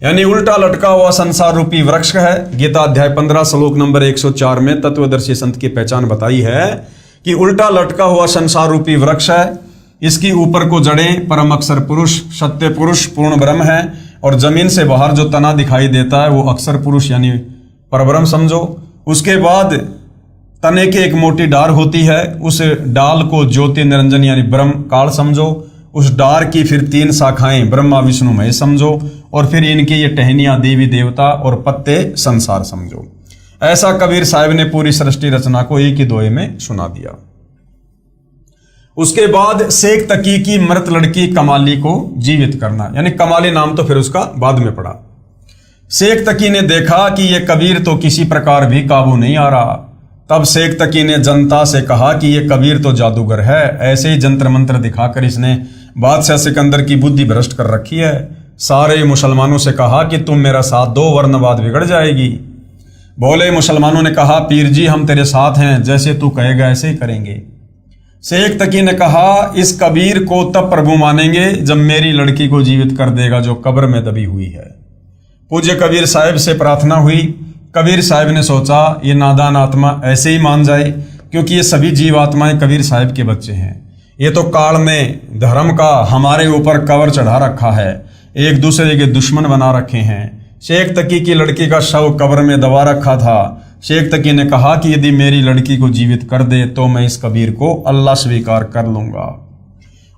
यानी उल्टा लटका हुआ संसार रूपी वृक्ष है। गीता अध्याय 15 श्लोक नंबर 104 में तत्वदर्शी संत की पहचान बताई है कि उल्टा लटका हुआ संसार रूपी वृक्ष है। इसकी ऊपर को जड़ें परम अक्षर पुरुष, सत्य पुरुष, पूर्ण ब्रह्म है, और जमीन से बाहर जो तना दिखाई देता है वो अक्षर पुरुष यानी परब्रह्म समझो। उसके बाद तने के एक मोटी डार होती है, उस डाल को ज्योति निरंजन यानी ब्रह्म काल समझो। उस डार की फिर 3 शाखाएं ब्रह्मा विष्णु महेश समझो, और फिर इनके ये टहनियां देवी देवता और पत्ते संसार समझो। ऐसा कबीर साहिब ने पूरी सृष्टि रचना को एक ही दोहे में सुना दिया। उसके बाद शेख तकी की मृत लड़की कमाली को जीवित करना, यानी कमाली नाम तो फिर उसका बाद में पड़ा। शेख तकी ने देखा कि यह कबीर तो किसी प्रकार भी काबू नहीं आ रहा। तब शेख तकी ने जनता से कहा कि यह कबीर तो जादूगर है, ऐसे ही जंत्र मंत्र दिखाकर इसने बादशाह सिकंदर की बुद्धि भ्रष्ट कर रखी है। सारे मुसलमानों से कहा कि तुम मेरा साथ दो वरना बात बिगड़ जाएगी। बोले मुसलमानों ने कहा पीर जी हम तेरे साथ हैं, जैसे तू कहेगा ऐसे ही करेंगे। शेख तकी ने कहा इस कबीर को तब प्रभु मानेंगे जब मेरी लड़की को जीवित कर देगा जो कब्र में दबी हुई है। पूज्य कबीर साहिब से प्रार्थना हुई। कबीर साहिब ने सोचा ये नादान आत्मा ऐसे ही मान जाए, क्योंकि ये सभी जीव आत्माएं कबीर साहिब के बच्चे हैं। ये तो काल ने धर्म का हमारे ऊपर कवर चढ़ा रखा है, एक दूसरे के दुश्मन बना रखे हैं। शेख तकी की लड़की का शव कब्र में दबा रखा था। शेख तकी ने कहा कि यदि मेरी लड़की को जीवित कर दे तो मैं इस कबीर को अल्लाह स्वीकार कर लूंगा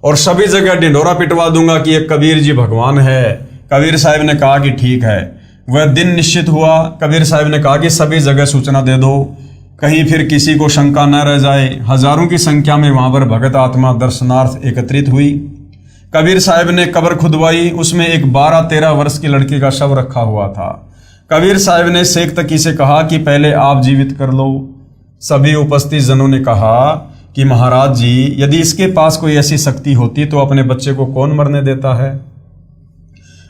और सभी जगह ढिंढोरा पिटवा दूंगा कि ये कबीर जी भगवान है। कबीर साहिब ने कहा कि ठीक है। वह दिन निश्चित हुआ। कबीर साहिब ने कहा कि सभी जगह सूचना दे दो, कहीं फिर किसी को शंका न रह जाए। हजारों की संख्या में वहां पर भगत आत्मा दर्शनार्थ एकत्रित हुई। कबीर साहिब ने कब्र खुदवाई, उसमें एक 12-13 वर्ष की लड़की का शव रखा हुआ था। कबीर साहिब ने शेख तकी से कहा कि पहले आप जीवित कर लो। सभी उपस्थित जनों ने कहा कि महाराज जी यदि इसके पास कोई ऐसी शक्ति होती तो अपने बच्चे को कौन मरने देता है।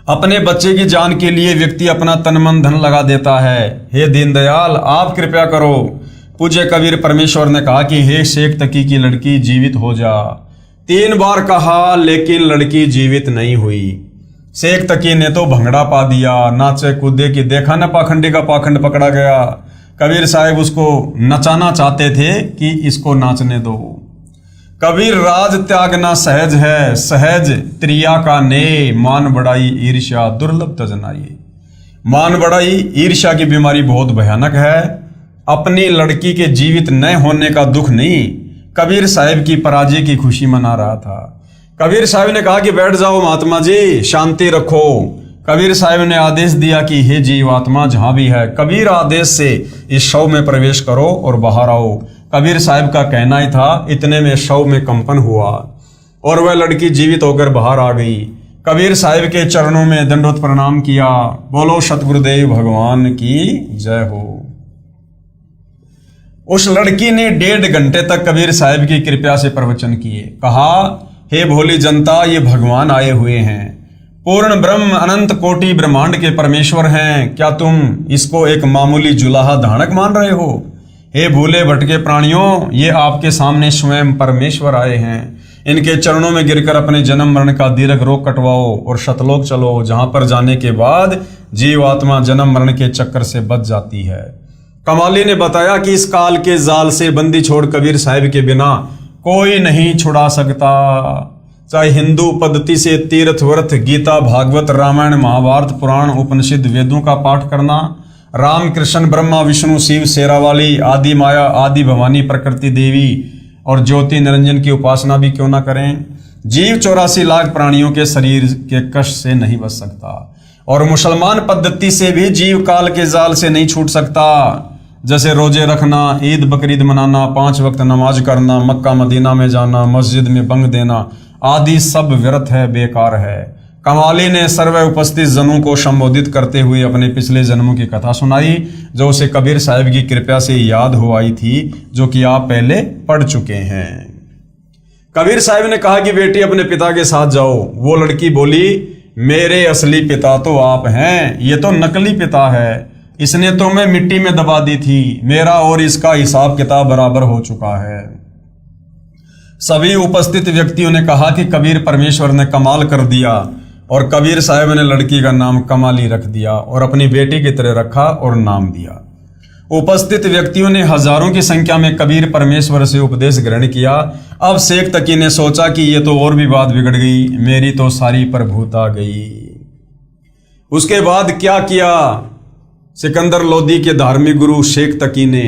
अपने बच्चे की जान के लिए व्यक्ति अपना तन मन धन लगा देता है। हे दीनदयाल आप कृपया करो। पूज्य कबीर परमेश्वर ने कहा कि हे शेख तकी की लड़की जीवित हो जा। 3 बार कहा लेकिन लड़की जीवित नहीं हुई। शेख तकी ने तो भंगड़ा पा दिया, नाचे कूदे कि देखा न पाखंडी का पाखंड पकड़ा गया। कबीर साहब उसको नचाना चाहते थे कि इसको नाचने दो। कबीर राज त्यागना सहज है, सहज त्रिया का ने, मान बढ़ाई ईर्ष्या दुर्लभ तजनाई। मान बढ़ाई ईर्ष्या की बीमारी बहुत भयानक है। अपनी लड़की के जीवित न होने का दुख नहीं, कबीर साहब की पराजय की खुशी मना रहा था। कबीर साहब ने कहा कि बैठ जाओ महात्मा जी, शांति रखो। कबीर साहब ने आदेश दिया कि हे जीवात्मा जहां भी है, कबीर आदेश से इस शव में प्रवेश करो और बाहर आओ। कबीर साहब का कहना ही था, इतने में शव में कंपन हुआ और वह लड़की जीवित होकर बाहर आ गई। कबीर साहब के चरणों में दंडवत प्रणाम किया। बोलो सतगुरुदेव भगवान की जय हो। उस लड़की ने 1.5 घंटे तक कबीर साहब की कृपा से प्रवचन किए। कहा, हे भोली जनता, ये भगवान आए हुए हैं, पूर्ण ब्रह्म अनंत कोटि ब्रह्मांड के परमेश्वर हैं। क्या तुम इसको एक मामूली जुलाहा धानक मान रहे हो? हे भूले भटके प्राणियों, ये आपके सामने स्वयं परमेश्वर आए हैं। इनके चरणों में गिरकर अपने जन्म मरण का दीर्घ रोग कटवाओ और शतलोक चलो, जहां पर जाने के बाद जीवात्मा जन्म मरण के चक्कर से बच जाती है। कमाली ने बताया कि इस काल के जाल से बंदी छोड़ कबीर साहब के बिना कोई नहीं छुड़ा सकता। चाहे हिंदू पद्धति से तीर्थ व्रत, गीता, भागवत, रामायण, महाभारत, पुराण, उपनिषद, वेदों का पाठ करना, राम कृष्ण ब्रह्मा विष्णु शिव शेरावाली, आदि माया, आदि भवानी, प्रकृति देवी और ज्योति निरंजन की उपासना भी क्यों ना करें, जीव 84 लाख प्राणियों के शरीर के कष्ट से नहीं बच सकता। और मुसलमान पद्धति से भी जीव काल के जाल से नहीं छूट सकता। जैसे रोजे रखना, ईद बकरीद मनाना, 5 वक्त नमाज करना, मक्का मदीना में जाना, मस्जिद में बंग देना आदि सब व्यर्थ है, बेकार है। कमाली ने सर्व उपस्थित जनों को संबोधित करते हुए अपने पिछले जन्मों की कथा सुनाई, जो उसे कबीर साहब की कृपा से याद हो आई थी, जो कि आप पहले पढ़ चुके हैं। कबीर साहब ने कहा कि बेटी अपने पिता के साथ जाओ। वो लड़की बोली, मेरे असली पिता तो आप हैं, ये तो नकली पिता है, इसने तो मैं मिट्टी में दबा दी थी, मेरा और इसका हिसाब किताब बराबर हो चुका है। सभी उपस्थित व्यक्तियों ने कहा कि कबीर परमेश्वर ने कमाल कर दिया, और कबीर साहब ने लड़की का नाम कमाली रख दिया और अपनी बेटी की तरह रखा और नाम दिया। उपस्थित व्यक्तियों ने हजारों की संख्या में कबीर परमेश्वर से उपदेश ग्रहण किया। अब शेख तकी ने सोचा कि ये तो और भी बात बिगड़ गई, मेरी तो सारी प्रभुता गई। उसके बाद क्या किया? सिकंदर लोदी के धार्मिक गुरु शेख तकी ने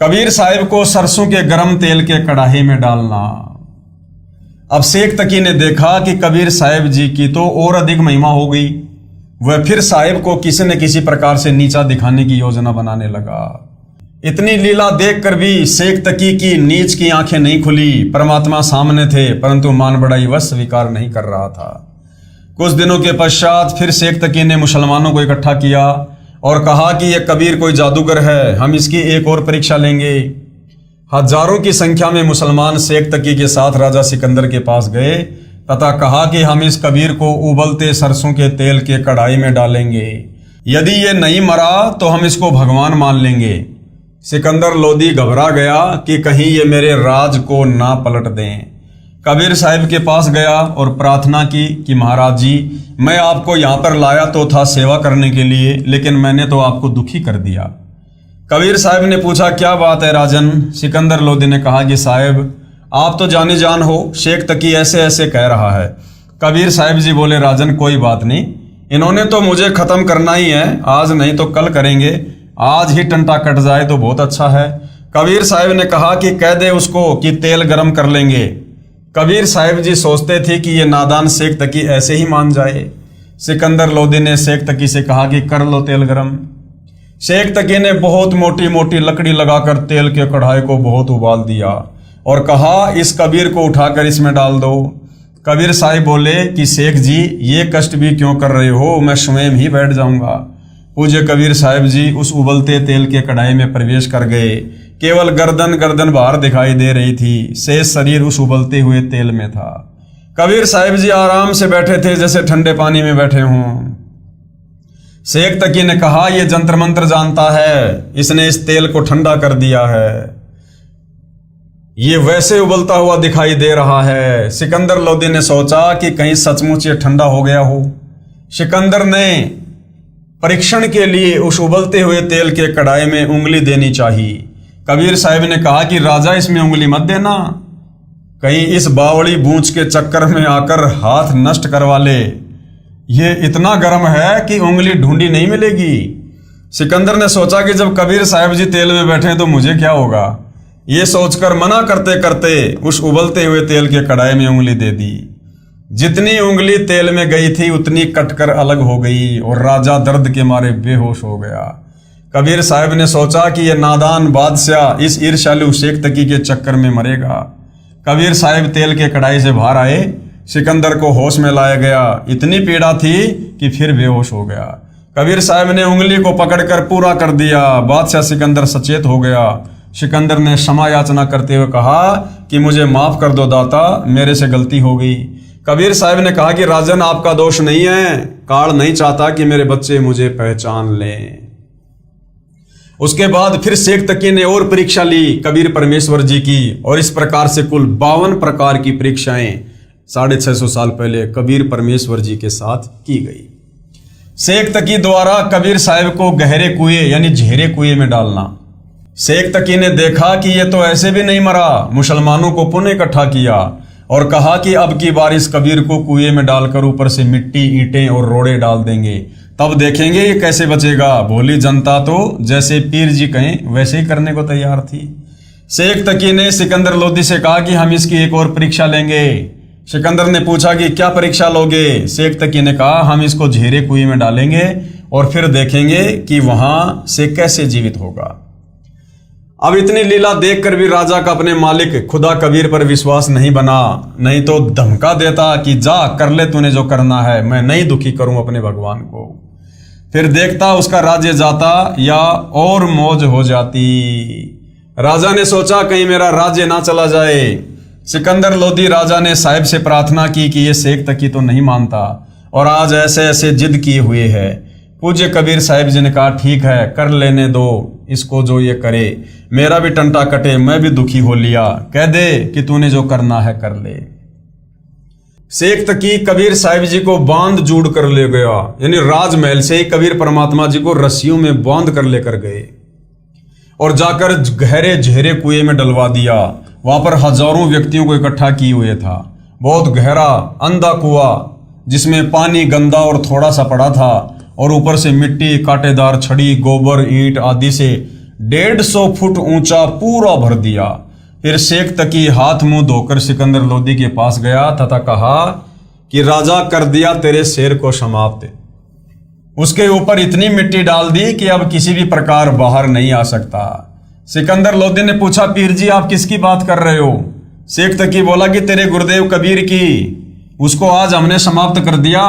कबीर साहब को सरसों के गर्म तेल के कड़ाही में डालना। अब शेख तकी ने देखा कि कबीर साहब जी की तो और अधिक महिमा हो गई। वह फिर साहब को किसी न किसी प्रकार से नीचा दिखाने की योजना बनाने लगा। इतनी लीला देखकर भी शेख तकी की नीच की आंखें नहीं खुली। परमात्मा सामने थे, परंतु मान बढ़ाई वह स्वीकार नहीं कर रहा था। कुछ दिनों के पश्चात फिर शेख तकी ने मुसलमानों को इकट्ठा किया और कहा कि यह कबीर कोई जादूगर है, हम इसकी एक और परीक्षा लेंगे। हजारों की संख्या में मुसलमान शेख तकी के साथ राजा सिकंदर के पास गए तथा कहा कि हम इस कबीर को उबलते सरसों के तेल के कढ़ाई में डालेंगे, यदि ये नहीं मरा तो हम इसको भगवान मान लेंगे। सिकंदर लोदी घबरा गया कि कहीं ये मेरे राज को ना पलट दें। कबीर साहब के पास गया और प्रार्थना की कि महाराज जी, मैं आपको यहाँ पर लाया तो था सेवा करने के लिए, लेकिन मैंने तो आपको दुखी कर दिया। कबीर साहब ने पूछा, क्या बात है राजन? सिकंदर लोदी ने कहा कि साहब आप तो जानी जान हो, शेख तकी ऐसे ऐसे कह रहा है। कबीर साहब जी बोले, राजन कोई बात नहीं, इन्होंने तो मुझे खत्म करना ही है, आज नहीं तो कल करेंगे, आज ही टंटा कट जाए तो बहुत अच्छा है। कबीर साहब ने कहा कि कह दे उसको कि तेल गरम कर लेंगे। कबीर साहब जी सोचते थे कि ये नादान शेख तकी ऐसे ही मान जाए। सिकंदर लोदी ने शेख तकी से कहा कि कर लो तेल गरम। शेख तकी ने बहुत मोटी मोटी लकड़ी लगाकर तेल के कढ़ाई को बहुत उबाल दिया और कहा, इस कबीर को उठाकर इसमें डाल दो। कबीर साहब बोले कि शेख जी ये कष्ट भी क्यों कर रहे हो, मैं स्वयं ही बैठ जाऊंगा। पूज्य कबीर साहब जी उस उबलते तेल के कढ़ाई में प्रवेश कर गए। केवल गर्दन बाहर दिखाई दे रही थी, शेष शरीर उस उबलते हुए तेल में था। कबीर साहब जी आराम से बैठे थे, जैसे ठंडे पानी में बैठे हों। शेख तकी ने कहा, यह जंतर मंत्र जानता है, इसने इस तेल को ठंडा कर दिया है, ये वैसे उबलता हुआ दिखाई दे रहा है। सिकंदर लोदी ने सोचा कि कहीं सचमुच ये ठंडा हो गया हो। सिकंदर ने परीक्षण के लिए उस उबलते हुए तेल के कढ़ाई में उंगली देनी चाहिए। कबीर साहब ने कहा कि राजा इसमें उंगली मत देना, कहीं इस बावड़ी बूंच के चक्कर में आकर हाथ नष्ट करवा ले, ये इतना गर्म है कि उंगली ढूंढी नहीं मिलेगी। सिकंदर ने सोचा कि जब कबीर साहब जी तेल में बैठे तो मुझे क्या होगा। ये सोचकर मना करते करते उस उबलते हुए तेल के कढ़ाई में उंगली दे दी। जितनी उंगली तेल में गई थी उतनी कटकर अलग हो गई और राजा दर्द के मारे बेहोश हो गया। कबीर साहब ने सोचा कि यह नादान बादशाह इस ईर्ष्यालु शेख तकी के चक्कर में मरेगा। कबीर साहब तेल के कढ़ाई से बाहर आए, सिकंदर को होश में लाया गया। इतनी पीड़ा थी कि फिर बेहोश हो गया। कबीर साहब ने उंगली को पकड़कर पूरा कर दिया। बादशाह सिकंदर सचेत हो गया। सिकंदर ने क्षमा याचना करते हुए कहा कि मुझे माफ कर दो दाता, मेरे से गलती हो गई। कबीर साहब ने कहा कि राजन, आपका दोष नहीं है, काल नहीं चाहता कि मेरे बच्चे मुझे पहचान लें। उसके बाद फिर शेख तकी ने और परीक्षा ली कबीर परमेश्वर जी की, और इस प्रकार से कुल 52 प्रकार की परीक्षाएं 650 साल पहले कबीर परमेश्वर जी के साथ की गई। शेख तकी द्वारा कबीर साहब को गहरे कुएं यानी झेरे कुएं में डालना। शेख तकी ने देखा कि ये तो ऐसे भी नहीं मरा, मुसलमानों को पुनः इकट्ठा किया और कहा कि अब की बार इस कबीर को कुएं में डालकर ऊपर से मिट्टी, ईंटें और रोड़े डाल देंगे, तब देखेंगे ये कैसे बचेगा। भोली जनता तो जैसे पीर जी कहें वैसे ही करने को तैयार थी। शेख तकी ने सिकंदर लोदी से कहा कि हम इसकी एक और परीक्षा लेंगे। सिकंदर ने पूछा कि क्या परीक्षा लोगे। शेख तकी ने कहा, हम इसको झेरे कुएं में डालेंगे और फिर देखेंगे कि वहां से कैसे जीवित होगा। अब इतनी लीला देखकर भी राजा का अपने मालिक खुदा कबीर पर विश्वास नहीं बना, नहीं तो धमका देता कि जा कर ले तूने जो करना है, मैं नहीं दुखी करूं अपने भगवान को। फिर देखता उसका राज्य जाता या और मौज हो जाती। राजा ने सोचा कहीं मेरा राज्य ना चला जाए। सिकंदर लोदी राजा ने साहिब से प्रार्थना की कि ये शेख तकी तो नहीं मानता और आज ऐसे ऐसे जिद किए हुए है। पूज्य कबीर साहिब जी ने कहा, ठीक है, कर लेने दो इसको, जो ये करे, मेरा भी टंटा कटे, मैं भी दुखी हो लिया, कह दे कि तूने जो करना है कर ले। शेख तकी कबीर साहिब जी को बांध जूड़ कर ले गया, यानी राजमहल से ही कबीर परमात्मा जी को रस्सियों में बांध कर लेकर गए और जाकर गहरे झेरे कुएं में डलवा दिया। वहां पर हजारों व्यक्तियों को इकट्ठा किए हुए था। बहुत गहरा अंधा कुआं जिसमें पानी गंदा और थोड़ा सा पड़ा था और ऊपर से मिट्टी, कांटेदार छड़ी, गोबर, ईंट आदि से 150 फुट ऊंचा पूरा भर दिया। फिर शेख तकी हाथ मुंह धोकर सिकंदर लोदी के पास गया तथा कहा कि राजा, कर दिया तेरे शेर को समाप्त। उसके ऊपर इतनी मिट्टी डाल दी कि अब किसी भी प्रकार बाहर नहीं आ सकता। सिकंदर लोदी ने पूछा, पीर जी आप किसकी बात कर रहे हो। शेख तकी बोला कि तेरे गुरुदेव कबीर की, उसको आज हमने समाप्त कर दिया।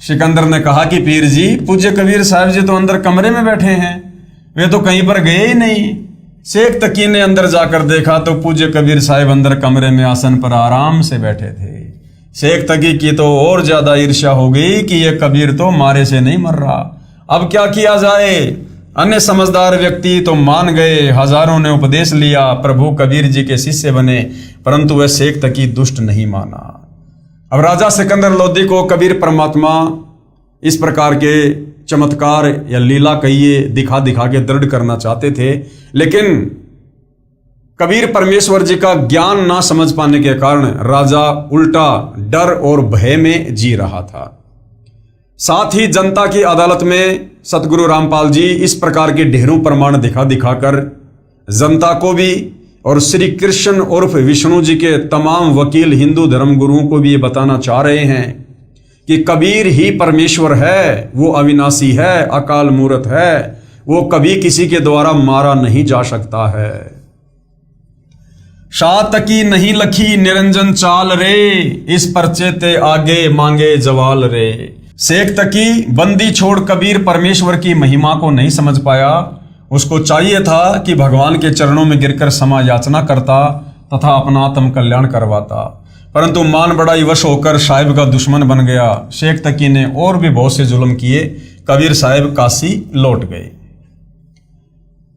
सिकंदर ने कहा कि पीर जी, पूज्य कबीर साहब जी तो अंदर कमरे में बैठे हैं, वे तो कहीं पर गए ही नहीं। शेख तकी ने अंदर जाकर देखा तो पूज्य कबीर साहब अंदर कमरे में आसन पर आराम से बैठे थे। शेख तकी की तो और ज्यादा ईर्ष्या हो गई कि यह कबीर तो मारे से नहीं मर रहा, अब क्या किया जाए। अन्य समझदार व्यक्ति तो मान गए, हजारों ने उपदेश लिया, प्रभु कबीर जी के शिष्य बने, परंतु वह शेख तकी दुष्ट नहीं माना। अब राजा सिकंदर लोदी को कबीर परमात्मा इस प्रकार के चमत्कार या लीला कहिए दिखा दिखा के दृढ़ करना चाहते थे, लेकिन कबीर परमेश्वर जी का ज्ञान ना समझ पाने के कारण राजा उल्टा डर और भय में जी रहा था। साथ ही जनता की अदालत में सतगुरु रामपाल जी इस प्रकार के ढेरों प्रमाण दिखा दिखाकर जनता को भी और श्री कृष्ण उर्फ विष्णु जी के तमाम वकील हिंदू धर्म गुरुओं को भी ये बताना चाह रहे हैं कि कबीर ही परमेश्वर है, वो अविनाशी है, अकाल मूर्त है, वो कभी किसी के द्वारा मारा नहीं जा सकता है। शाह तकी नहीं लखी निरंजन चाल रे, इस पर्चे ते आगे मांगे जवाल रे। शेख तकी बंदी छोड़ कबीर परमेश्वर की महिमा को नहीं समझ पाया। उसको चाहिए था कि भगवान के चरणों में गिरकर क्षमा याचना करता तथा अपना आत्म कल्याण करवाता, परंतु मान बड़ाई वश होकर साहिब का दुश्मन बन गया। शेख तकी ने और भी बहुत से जुल्म किए। कबीर साहब काशी लौट गए।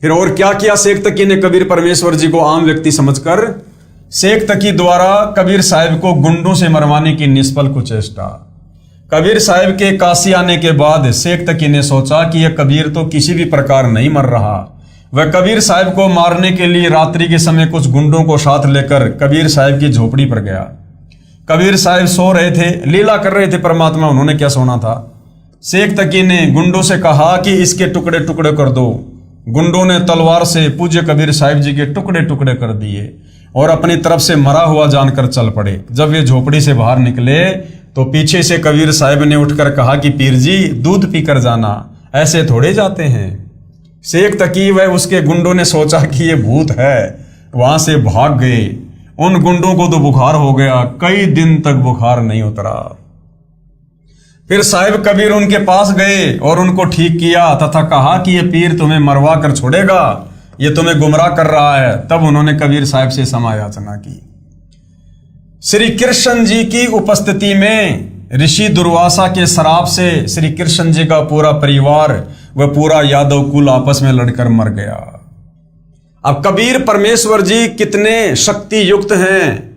फिर और क्या किया शेख तकी ने कबीर परमेश्वर जी को आम व्यक्ति समझकर? शेख तकी द्वारा कबीर साहब को गुंडों से मरवाने की निष्फल कुचेष्टा। कबीर साहब के काशी आने के बाद शेख तकी ने सोचा कि यह कबीर तो किसी भी प्रकार नहीं मर रहा। वह कबीर साहब को मारने के लिए रात्रि के समय कुछ गुंडों को साथ लेकर कबीर साहब की झोपड़ी पर गया। कबीर साहब सो रहे थे, लीला कर रहे थे परमात्मा, उन्होंने क्या सोना था। शेख तकी ने गुंडों से कहा कि इसके टुकड़े टुकड़े कर दो। गुंडों ने तलवार से पूज्य कबीर साहब जी के टुकड़े टुकड़े कर दिए और अपनी तरफ से मरा हुआ जानकर चल पड़े। जब वे झोपड़ी से बाहर निकले तो पीछे से कबीर साहब ने उठकर कहा कि पीर जी दूध पीकर जाना, ऐसे थोड़े जाते हैं। शेख तकी व उसके गुंडों ने सोचा कि ये भूत है, वहां से भाग गए। उन गुंडों को तो बुखार हो गया, कई दिन तक बुखार नहीं उतरा। फिर साहिब कबीर उनके पास गए और उनको ठीक किया तथा कहा कि ये पीर तुम्हें मरवा कर छोड़ेगा, ये तुम्हें गुमराह कर रहा है। तब उन्होंने कबीर साहब से क्षमा याचना की। श्री कृष्ण जी की उपस्थिति में ऋषि दुर्वासा के श्राप से श्री कृष्ण जी का पूरा परिवार व पूरा यादव कुल आपस में लड़कर मर गया। अब कबीर परमेश्वर जी कितने शक्ति युक्त हैं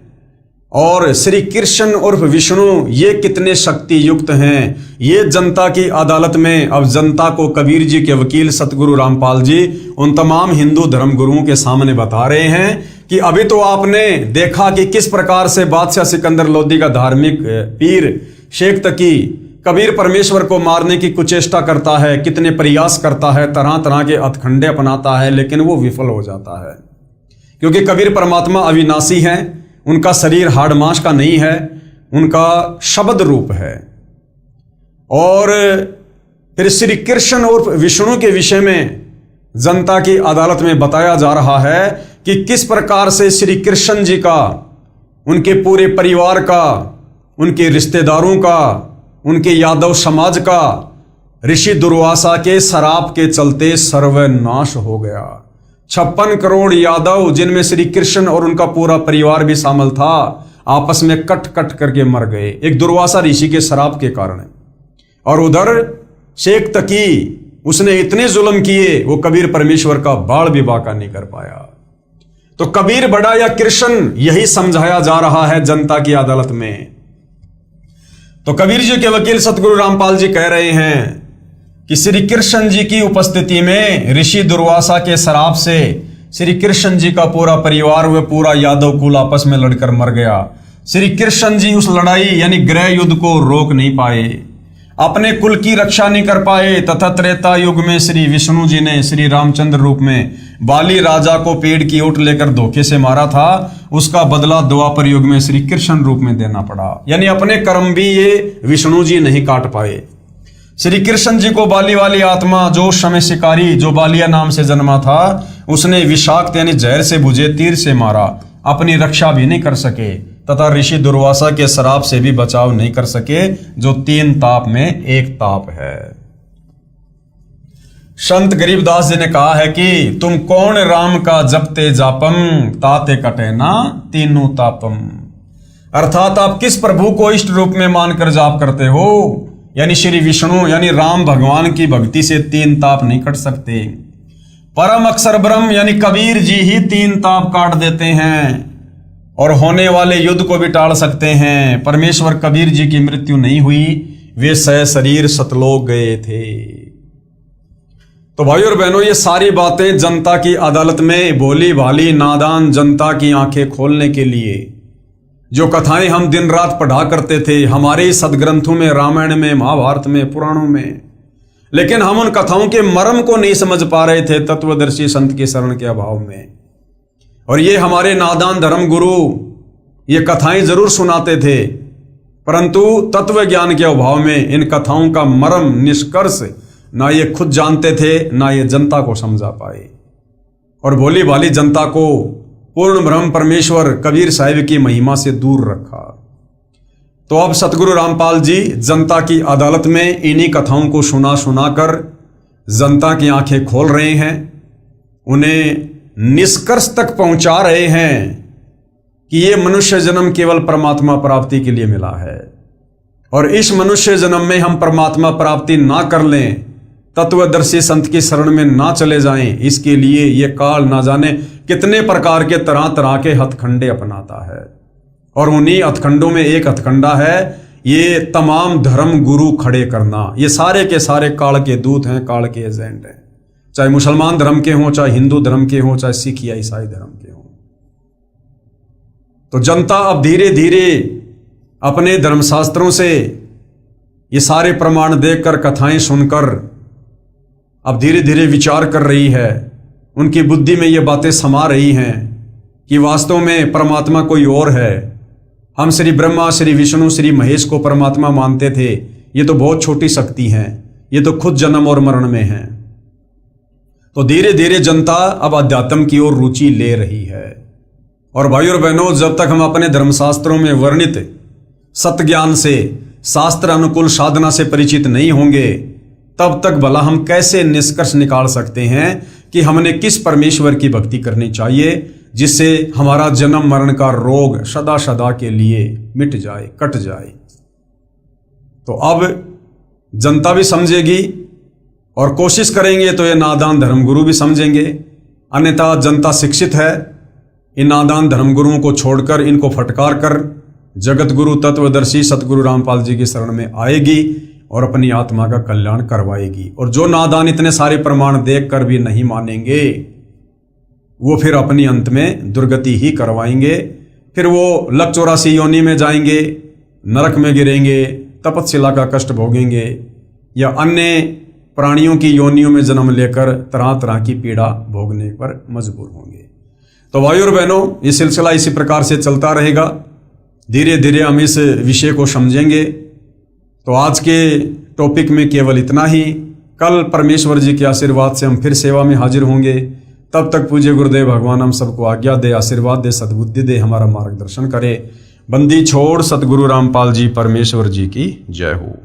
और श्री कृष्ण उर्फ विष्णु ये कितने शक्ति युक्त हैं, ये जनता की अदालत में अब जनता को कबीर जी के वकील सतगुरु रामपाल जी उन तमाम हिंदू धर्म गुरुओं के सामने बता रहे हैं कि अभी तो आपने देखा कि किस प्रकार से बादशाह सिकंदर लोदी का धार्मिक पीर शेख तकी कबीर परमेश्वर को मारने की कुचेष्टा करता है, कितने प्रयास करता है, तरह तरह के हथकंडे अपनाता है, लेकिन वो विफल हो जाता है। क्योंकि कबीर परमात्मा अविनाशी हैं, उनका शरीर हाड़ मांस का नहीं है, उनका शब्द रूप है। और फिर श्री कृष्ण और विष्णु के विषय में जनता की अदालत में बताया जा रहा है कि किस प्रकार से श्री कृष्ण जी का, उनके पूरे परिवार का, उनके रिश्तेदारों का, उनके यादव समाज का ऋषि दुर्वासा के शराप के चलते सर्वनाश हो गया। 56 करोड़ यादव, जिनमें श्री कृष्ण और उनका पूरा परिवार भी शामिल था, आपस में कट कट करके मर गए एक दुर्वासा ऋषि के शराप के कारण। और उधर शेख तकी, उसने इतने जुल्म किए, वो कबीर परमेश्वर का बाल भी बाका नहीं कर पाया। तो कबीर बड़ा या कृष्ण, यही समझाया जा रहा है जनता की अदालत में। तो कबीर जी के वकील सतगुरु रामपाल जी कह रहे हैं कि श्री कृष्ण जी की उपस्थिति में ऋषि दुर्वासा के शराप से श्री कृष्ण जी का पूरा परिवार व पूरा यादव कुल आपस में लड़कर मर गया। श्री कृष्ण जी उस लड़ाई यानी गृह युद्ध को रोक नहीं पाए, अपने कुल की रक्षा नहीं कर पाए, तथा त्रेता युग में श्री विष्णु जी ने श्री रामचंद्र रूप में बाली राजा को पेड़ की ओट लेकर धोखे से मारा था, उसका बदला द्वापर युग में श्री कृष्ण रूप में देना पड़ा। यानी अपने कर्म भी ये विष्णु जी नहीं काट पाए। श्री कृष्ण जी को बाली वाली आत्मा, जो समय शिकारी, जो बालिया नाम से जन्मा था, उसने विषाक्त यानी जहर से बुझे तीर से मारा, अपनी रक्षा भी नहीं कर सके, तथा ऋषि दुर्वासा के श्राप से भी बचाव नहीं कर सके, जो 3 ताप में एक ताप है। संत गरीबदास जी ने कहा है कि तुम कौन राम का जपते जापम, ताते कटे ना तीनों तापम। अर्थात आप किस प्रभु को इष्ट रूप में मानकर जाप करते हो, यानी श्री विष्णु यानी राम भगवान की भक्ति से 3 ताप नहीं कट सकते। परम अक्षर ब्रह्म यानी कबीर जी ही 3 ताप काट देते हैं और होने वाले युद्ध को भी टाल सकते हैं। परमेश्वर कबीर जी की मृत्यु नहीं हुई, वे शरीर सतलोक गए थे। तो भाई और बहनों, ये सारी बातें जनता की अदालत में भोली भाली नादान जनता की आंखें खोलने के लिए, जो कथाएं हम दिन रात पढ़ा करते थे हमारे सदग्रंथों में, रामायण में, महाभारत में, पुराणों में, लेकिन हम उन कथाओं के मर्म को नहीं समझ पा रहे थे तत्वदर्शी संत के शरण के अभाव में। और ये हमारे नादान धर्म गुरु ये कथाएं जरूर सुनाते थे, परंतु तत्व ज्ञान के अभाव में इन कथाओं का मर्म, निष्कर्ष ना ये खुद जानते थे, ना ये जनता को समझा पाए। और भोली भाली जनता को पूर्ण ब्रह्म परमेश्वर कबीर साहिब की महिमा से दूर रखा। तो अब सतगुरु रामपाल जी जनता की अदालत में इन्हीं कथाओं को सुना सुनाकर जनता की आंखें खोल रहे हैं, उन्हें निष्कर्ष तक पहुंचा रहे हैं कि ये मनुष्य जन्म केवल परमात्मा प्राप्ति के लिए मिला है। और इस मनुष्य जन्म में हम परमात्मा प्राप्ति ना कर लें, तत्वदर्शी संत की शरण में ना चले जाएं, इसके लिए ये काल ना जाने कितने प्रकार के तरह तरह के हथकंडे अपनाता है। और उन्हीं हथकंडों में एक हथकंडा है ये तमाम धर्म गुरु खड़े करना। ये सारे के सारे काल के दूत हैं, काल के एजेंट हैं, चाहे मुसलमान धर्म के हों, चाहे हिंदू धर्म के हों, चाहे सिख या ईसाई धर्म के हों। तो जनता अब धीरे धीरे अपने धर्मशास्त्रों से ये सारे प्रमाण देखकर, कथाएं सुनकर अब धीरे धीरे विचार कर रही है। उनकी बुद्धि में ये बातें समा रही हैं कि वास्तव में परमात्मा कोई और है। हम श्री ब्रह्मा, श्री विष्णु, श्री महेश को परमात्मा मानते थे, ये तो बहुत छोटी शक्ति हैं, ये तो खुद जन्म और मरण में हैं। तो धीरे धीरे जनता अब अध्यात्म की ओर रुचि ले रही है। और भाई और बहनों, जब तक हम अपने धर्मशास्त्रों में वर्णित सत्य ज्ञान से, शास्त्र अनुकूल साधना से परिचित नहीं होंगे, तब तक भला हम कैसे निष्कर्ष निकाल सकते हैं कि हमने किस परमेश्वर की भक्ति करनी चाहिए जिससे हमारा जन्म मरण का रोग सदा सदा के लिए मिट जाए, कट जाए। तो अब जनता भी समझेगी और कोशिश करेंगे तो ये नादान धर्मगुरु भी समझेंगे। अन्यथा जनता शिक्षित है, इन नादान धर्मगुरुओं को छोड़कर, इनको फटकार कर जगत गुरु तत्वदर्शी सतगुरु रामपाल जी की शरण में आएगी और अपनी आत्मा का कल्याण करवाएगी। और जो नादान इतने सारे प्रमाण देखकर भी नहीं मानेंगे, वो फिर अपनी अंत में दुर्गति ही करवाएंगे। फिर वो लक 84 योनि में जाएंगे, नरक में गिरेंगे, तपस्या का कष्ट भोगेंगे या अन्य प्राणियों की योनियों में जन्म लेकर तरह तरह की पीड़ा भोगने पर मजबूर होंगे। तो भाई और बहनों, ये सिलसिला इसी प्रकार से चलता रहेगा। धीरे धीरे हम इस विषय को समझेंगे। तो आज के टॉपिक में केवल इतना ही। कल परमेश्वर जी के आशीर्वाद से हम फिर सेवा में हाजिर होंगे। तब तक पूज्य गुरुदेव भगवान हम सबको आज्ञा दे, आशीर्वाद दे, सद्बुद्धि दे, हमारा मार्गदर्शन करे। बंदी छोड़ सतगुरु रामपाल जी परमेश्वर जी की जय हो।